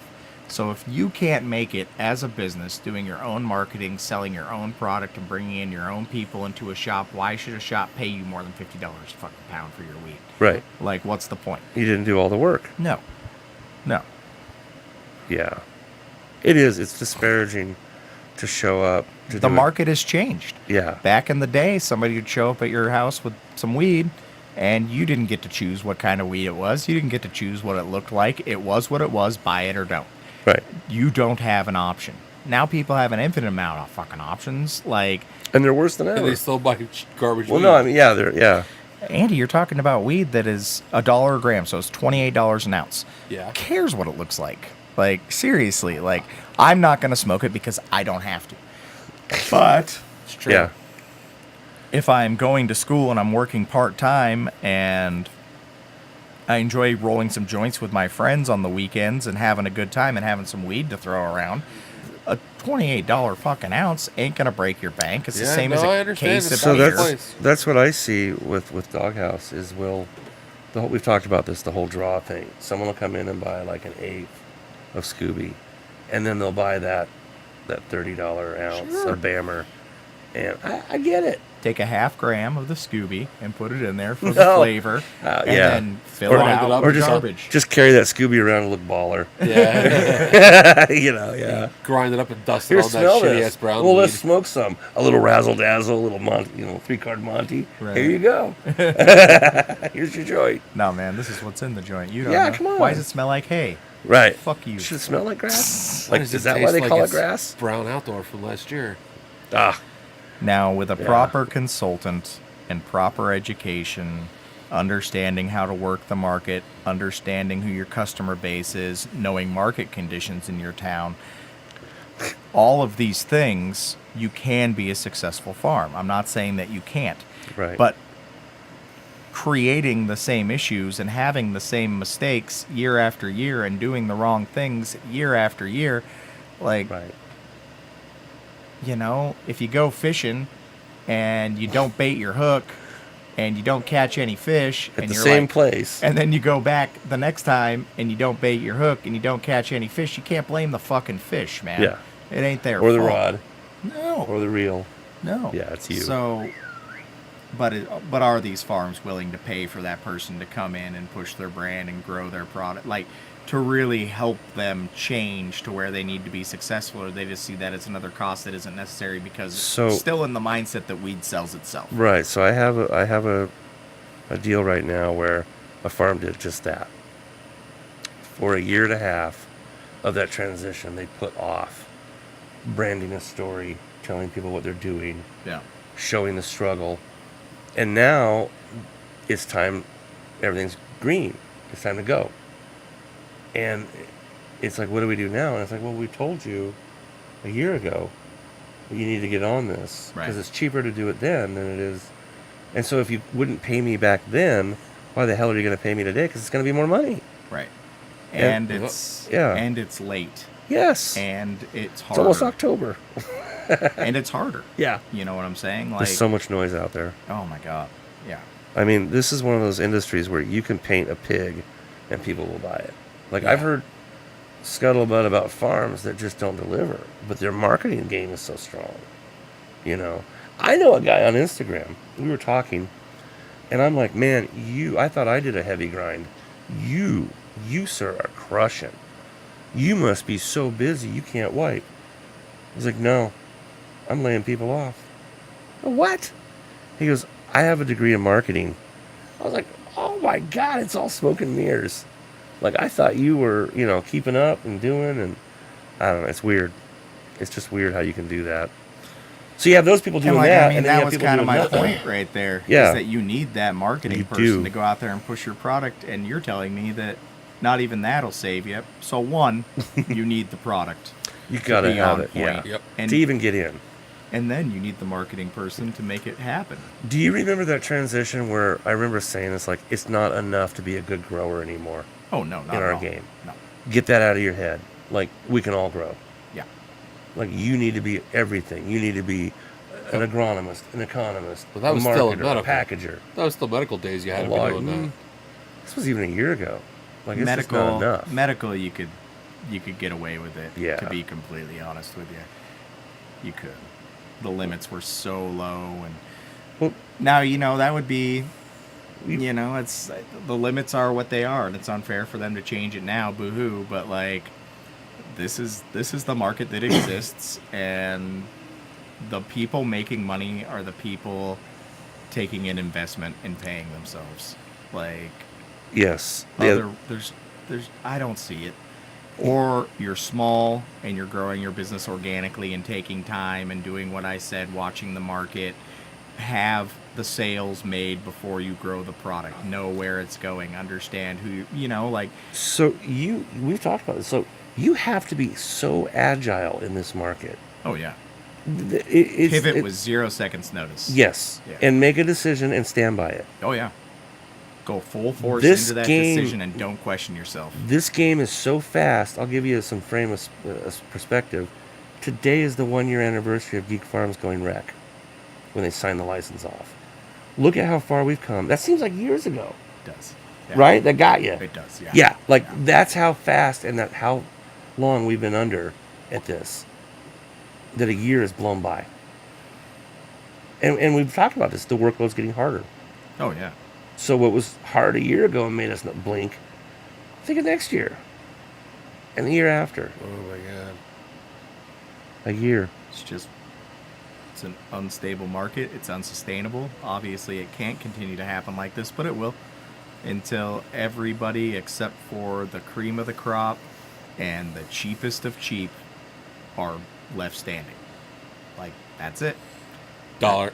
So if you can't make it as a business, doing your own marketing, selling your own product, and bringing in your own people into a shop, why should a shop pay you more than $50 a fucking pound for your weed? Right. Like, what's the point? You didn't do all the work. No. No. Yeah. It is. It's disparaging to show up. To The do it. market has changed. Yeah. Back in the day, somebody would show up at your house with some weed, and you didn't get to choose what kind of weed it was. You didn't get to choose what it looked like. It was what it was. Buy it or don't. Right. You don't have an option. Now people have an infinite amount of fucking options. Like, And they're worse than And ever. they still buy garbage. Well, weed. no, I mean, yeah, yeah. Andy, you're talking about weed that is $1 a gram, so it's $28 an ounce. Yeah. Who cares what it looks like? Like, seriously, like, I'm not going to smoke it because I don't have to. But It's true. Yeah. if I'm going to school and I'm working part-time and I enjoy rolling some joints with my friends on the weekends and having a good time and having some weed to throw around, a $28 fucking ounce ain't gonna break your bank. It's the Yeah, same as no, I a understand. case It's of So Beer. beer. that's what I see with Doghouse is we've talked about this, the whole draw thing. Someone will come in and buy like an eighth of Scooby, and then they'll buy that $30 ounce Sure. of Bammer, and I get it. take a half gram of the Scooby and put it in there for the No. flavor, and yeah. then fill Or it grind out it up with and garbage. Just carry that Scooby around and look baller. Yeah. Yeah. Grind it up and dust it Here, on that smell shitty this. ass brown Well, weed. let's smoke some. A little razzle dazzle, a little Monty, 3-card Monty. Right. Here you go. Here's your joint. No, man, this is what's in the joint. You don't Yeah, know. come on. Why does it smell like hay? Right. Fuck you. Should it smell like grass? Why Like, does is it that why taste they like call it it's grass? Brown outdoor from last year. Ah, Now, with a Yeah. proper consultant and proper education, understanding how to work the market, understanding who your customer base is, knowing market conditions in your town, all of these things, you can be a successful farm. I'm not saying that you can't. right. But creating the same issues and having the same mistakes year after year and doing the wrong things year after year, like, right. if you go fishing and you don't bait your hook and you don't catch any fish At and the you're same like, place. and then you go back the next time and you don't bait your hook and you don't catch any fish, you can't blame the fucking fish, man. Yeah. It ain't their Or the fault. rod. No. Or the reel. No. Yeah, it's you. So, but are these farms willing to pay for that person to come in and push their brand and grow their product, like to really help them change to where they need to be successful, or they just see that it's another cost that isn't necessary because So- it's still in the mindset that weed sells itself. Right. So I have a deal right now where a farm did just that. For a year and a half of that transition, they put off branding a story, telling people what they're doing, Yeah. showing the struggle. And now it's time, everything's green. It's time to go. And it's like, what do we do now? And it's like, well, we told you a year ago that you need to get on this. Right. Because it's cheaper to do it then than it is. And so if you wouldn't pay me back then, why the hell are you going to pay me today? Because it's going to be more money. Right. And- And it's Yeah. and it's late Yes. and it's It's harder. almost October. And it's harder. Yeah. You know what I'm saying? Like, There's so much noise out there. oh my god. Yeah. I mean, this is one of those industries where you can paint a pig and people will buy it. Like, I've Yeah. heard scuttlebutt about farms that just don't deliver, but their marketing game is so strong. I know a guy on Instagram. We were talking, and I'm like, man, I thought I did a heavy grind. You, sir, are crushing. You must be so busy you can't wipe. He's like, no, I'm laying people off. What? He goes, I have a degree in marketing. I was like, oh my God, it's all smoke and mirrors. Like, I thought you were, keeping up and doing, and I don't know, it's weird. It's just weird how you can do that. So you have those people doing And like, that, I mean, and then you that have was people kind of doing my nothing. point right there. Yeah. Is that you need that marketing You person do. to go out there and push your product, and you're telling me that not even that'll save you. So one, you need the product. You gotta be have on it, yeah. point. Yep. And, To even get in. and then you need the marketing person to make it happen. Do you remember that transition where I remember saying it's like, it's not enough to be a good grower anymore Oh, no, not in at our all. game? No. Get that out of your head. Like, we can all grow. Yeah. Like, you need to be everything. You need to be an agronomist, an economist, But that was a still in marketer, a medical. packager. That was still medical days. You had to be Lawyer. doing that. This was even a year ago. Like, it's just not enough. medical, you could get away with it. Yeah. To be completely honest with you, you could. The limits were so low, and Well, now that would be. You- It's the limits are what they are, and it's unfair for them to change it now. Boo-hoo! But like, this is the market that exists, and the people making money are the people taking an investment and paying themselves. Like, yes. there's I don't see it. Or you're small and you're growing your business organically and taking time and doing what I said, watching the market, have the sales made before you grow the product, know where it's going, understand who like. So we've talked about this. So you have to be so agile in this market. Oh yeah. It's, Pivot with 0 seconds notice. Yes. Yeah. And make a decision and stand by it. Oh yeah. Go full force This into that game- decision and don't question yourself. This game is so fast. I'll give you some frame of perspective. Today is the 1-year anniversary of Geek Farms going rec when they signed the license off. Look at how far we've come. That seems like years ago, It does. Yeah. right? That got you. It does. Yeah. Yeah, like Yeah. that's how fast and that how long we've been under at this. That a year has blown by. And we've talked about this. The workload's getting harder. Oh yeah. So what was hard a year ago and made us not blink, think of next year. And the year after. Oh my god. A year. It's an unstable market. It's unsustainable. Obviously, it can't continue to happen like this, but it will until everybody except for the cream of the crop and the cheapest of cheap are left standing. Like, that's it. Dollar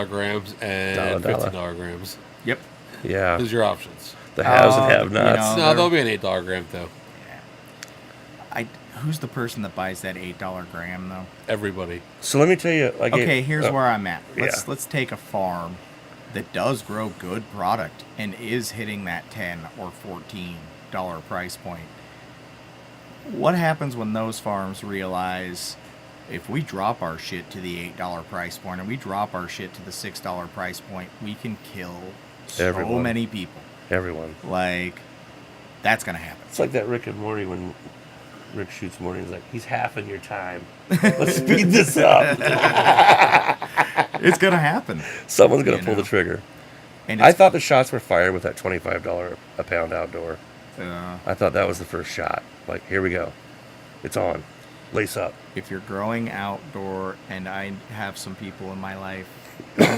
grams and Dollar. $15 grams. Yep. Yeah. Those are your options. The haves and have-nots. you know, No, they're- there'll be an $8 gram though. Yeah. Who's the person that buys that $8 gram though? Everybody. So let me tell you. Like, Okay, here's where I'm at. Yeah. Let's take a farm that does grow good product and is hitting that $10 or $14 price point. What happens when those farms realize if we drop our shit to the $8 price point and we drop our shit to the $6 price point, we can kill so Everyone. many people? Everyone. Like, that's gonna happen. It's like that Rick and Morty when Rick shoots Morty. He's like, he's half in your time. Let's speed this up. It's gonna happen. Someone's gonna You pull know. the trigger. And I it's, thought the shots were fired with that $25 a pound outdoor. uh, I thought that was the first shot. Like, here we go. It's on. Lace up. if you're growing outdoor, and I have some people in my life,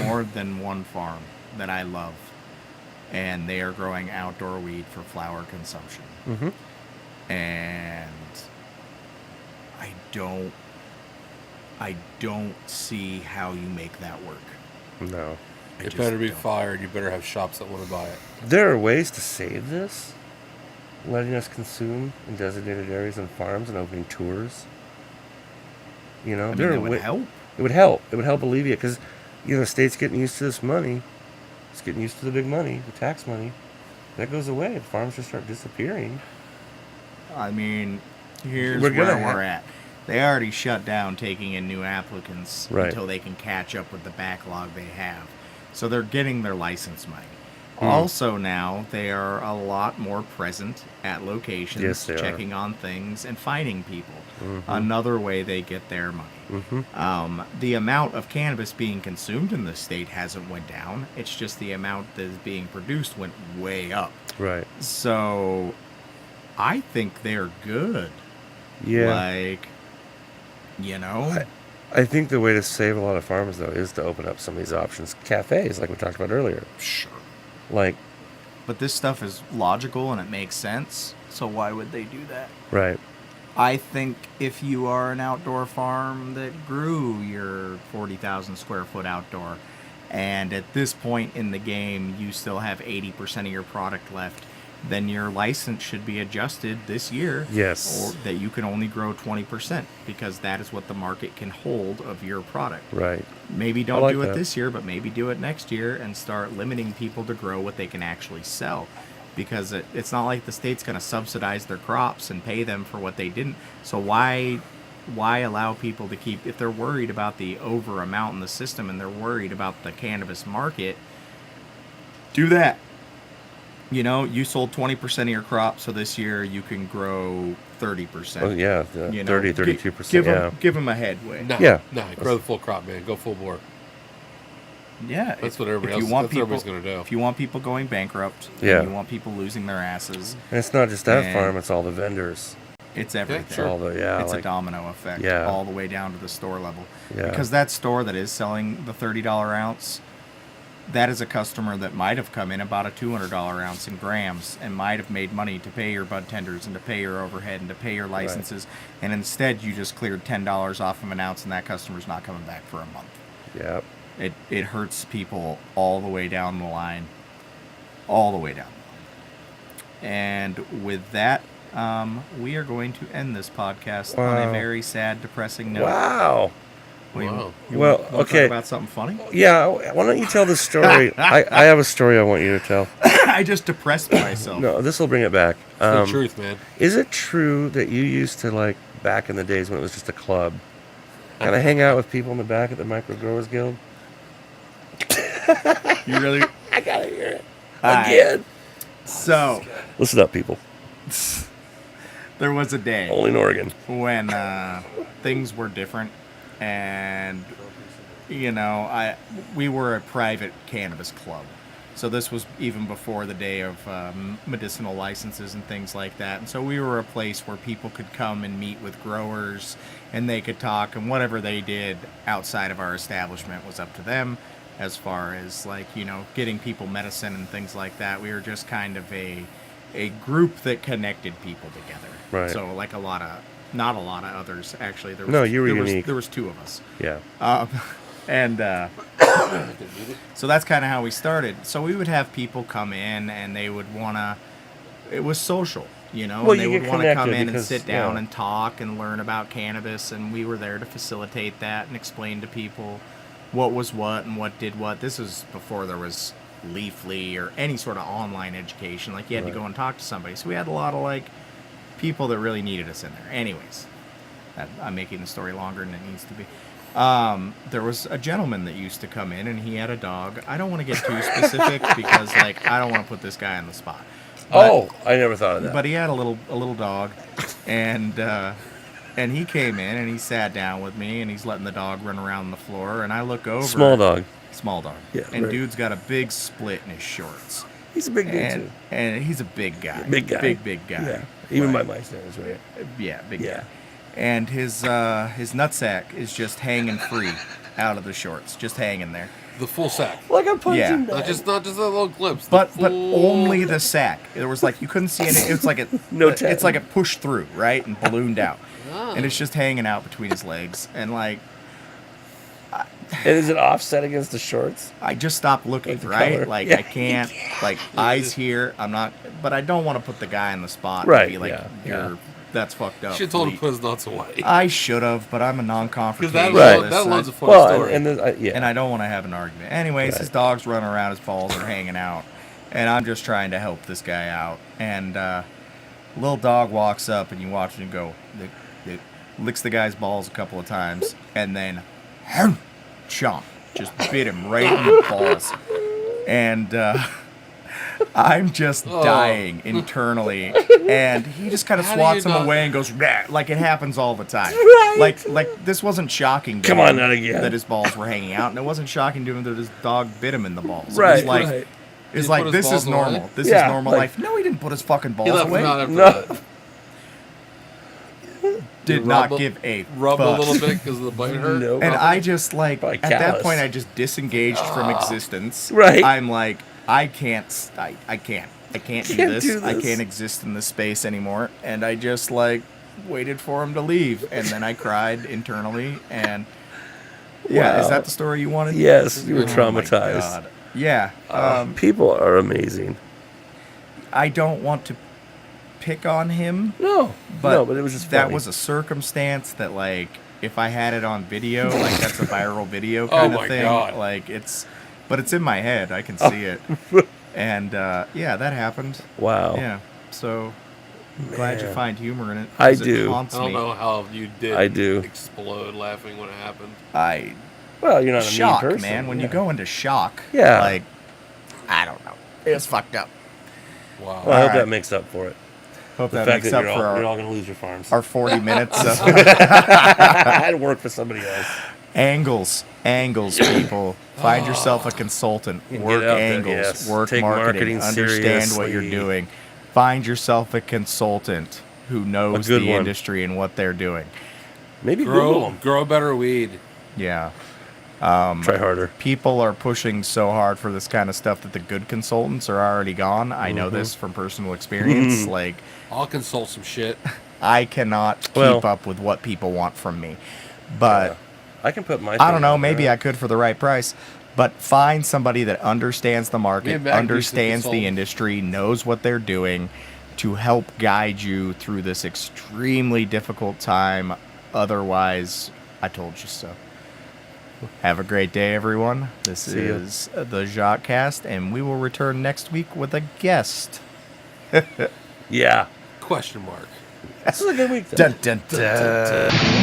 more than one farm that I love, and they are growing outdoor weed for flower consumption. Mm-hmm. And I don't see how you make that work. No. I It just better be don't. fired. You better have shops that want to buy it. There are ways to save this. Letting us consume in designated areas and farms and opening tours. You know, I mean, there that are would help. It would help. It would help alleviate because, you know, the state's getting used to this money. It's getting used to the big money, the tax money. That goes away. The farms just start disappearing. I mean, here's We're where gonna we're at. They already shut down taking in new applicants Right. until they can catch up with the backlog they have. So they're getting their license money. Hmm. Also now, they are a lot more present at locations, Yes, they are. checking on things and finding people. Mhm. Another way they get their money. Mm-hmm. The amount of cannabis being consumed in the state hasn't went down. It's just the amount that is being produced went way up. Right. So I think they're good. Yeah. Like, you know, I think the way to save a lot of farms, though, is to open up some of these options. Cafes, like we talked about earlier. sure. Like, But this stuff is logical and it makes sense. So why would they do that? right. I think if you are an outdoor farm that grew your 40,000 square foot outdoor, and at this point in the game you still have 80% of your product left, then your license should be adjusted this year. Yes. Or that you can only grow 20% because that is what the market can hold of your product. Right. Maybe don't like do it that. this year, but maybe do it next year and start limiting people to grow what they can actually sell. Because it's not like the state's going to subsidize their crops and pay them for what they didn't. So why allow people to keep, if they're worried about the over amount in the system and they're worried about the cannabis market, do that. You know, you sold 20% of your crop, so this year you can grow 30%. Oh, yeah. You know, 30, gi- 32%. Give them a headway. No, Yeah. no, grow the full crop, man. Go full bore. Yeah, That's what everybody else. want That's what everybody's gonna do. If you want people going bankrupt, Yeah. and you want people losing their asses, And it's not just that And- farm, it's all the vendors. it's everything. sure. All the, yeah. It's like, a domino effect, Yeah. all the way down to the store level. Yeah. Because that store that is selling the $30 ounce, that is a customer that might have come in about a $200 ounce in grams and might have made money to pay your bud tenders and to pay your overhead and to pay your licenses, and instead you just cleared $10 off of an ounce, and that customer's not coming back for a month. yeah. It hurts people all the way down the line. All the way down the line. And with that, we are going to end this podcast on a Wow. very sad, depressing note. Wow. Wait, Wow. you Well, wanna okay. talk about something funny? Yeah. Why don't you tell the story? I have a story I want you to tell. I just depressed myself. No, this will bring it back. It's the truth, man. Is it true that you used to, like, back in the days when it was just a club, kind of hang out with people in the back at the Micro Growers Guild? You really? I gotta hear it Alright. again. So, Listen up, people. there was a day Only in Oregon. when things were different, and we were a private cannabis club. So this was even before the day of medicinal licenses and things like that. And so we were a place where people could come and meet with growers and they could talk, and whatever they did outside of our establishment was up to them as far as getting people medicine and things like that. We were just kind of a group that connected people together. Right. So like not a lot of others actually. There was, No, you were there unique. Was, there was two of us. Yeah. And so that's kind of how we started. So we would have people come in and they would want to, it was social, Well, and they you would get want to come connected in and because, sit down yeah. and talk and learn about cannabis. And we were there to facilitate that and explain to people what was what and what did what. This was before there was Leafly or any sort of online education. Like you had to go and talk to somebody. So we had a lot of people that really needed us in there. Anyways, I'm making the story longer than it needs to be. There was a gentleman that used to come in and he had a dog. I don't want to get too specific because I don't want to put this guy on the spot. But, I never thought of that. But he had a little dog, and he came in and he sat down with me and he's letting the dog run around the floor, and I look over. Small dog. Yeah, and right. Dude's got a big split in his shorts. He's a big dude too. And he's a big guy. Big guy. Big guy. Yeah. Even Right. by my standards, right? Yeah, big Yeah. guy. And his nutsack is just hanging free out of the shorts, just hanging there. The full sack. Like a punching Yeah. bag. Not just a little glimpse. But the full... only the sack. There was you couldn't see any. It's like it. No It's tab. like it pushed through, right, and ballooned out, Ah. and it's just hanging out between his legs. And And is it offset against the shorts? I just stopped looking, Like the right? color. I Yeah. can't. Eyes here. I'm not. But I don't want to put the guy on the spot. Right, And be yeah, you're. That's fucked up. You should have told him to put his nuts away. I should have, but I'm a non-confrontational. Right. That loves a funny story. And I don't want to have an argument. Anyways, Right. his dog's running around, his balls are hanging out, and I'm just trying to help this guy out. And little dog walks up, and you watch him go, lick, licks the guy's balls a couple of times, and then chomp, just bit him right in the balls. And I'm just dying internally, and he just kind of How do swats you him not- away and goes, "Rah," like it happens all the time. Right. Like this wasn't shocking to Come him on, not again. that his balls were hanging out, and it wasn't shocking to him that his dog bit him in the balls. Right, It was like, right. it's he like put his this is balls away? normal. This Yeah, is normal like- life. No, he didn't put his fucking balls He left away. him out after No. that. Did Rub not a- give a Rub fuck. a little bit because the bite hurt. Nope. And I just Probably at that callous. point I just disengaged from existence. Right. I'm like, I can't do Can't this. do I this. can't exist in this space anymore. And I just waited for him to leave, and then I cried internally. And yeah, is Wow. that the story you wanted? Yes, you were Oh my traumatized. God. Yeah. People are amazing. I don't want to pick on him, No, but but it was just that funny. was a circumstance that if I had it on video, that's a viral video Oh kind my of thing. God. But it's in my head. I can see it. And yeah, that happened. Wow. Yeah. So glad you Man. find humor in it. I 'cause it do. haunts I don't me. know how you did. I do. Explode laughing when it happened. Well, you're not a Shock, mean person, man. When yeah. you go into shock, Yeah. I don't know. It was fucked up. Wow. Well, I hope Alright. that makes up for it. Hope The that fact makes that up for you're all our going to lose your farms. 40 minutes of I'd work for somebody else. angles, people. Find yourself a consultant. Get Work out there, angles. yes. Work Take marketing. marketing Understand what you're seriously. doing. Find yourself a consultant who knows good the one. industry and what they're doing. Maybe Google Grow, them. grow better weed. Yeah. Try harder. People are pushing so hard for this kind of stuff that the good consultants are already gone. I know Mm-hmm. this from personal experience. I'll consult some shit. I cannot keep Well- up with what people want from me. But I can put my. I thing don't know. out Maybe there. I could for the right price. But find somebody that understands the Me market, and Mac used to understands the consult. industry, knows what they're doing to help guide you through this extremely difficult time. Otherwise, I told you so. Have a great day, everyone. This See ya. is the Jacques Cast, and we will return next week with a guest. Yeah. Question mark. This is a good week, though. Dun, dun, dun.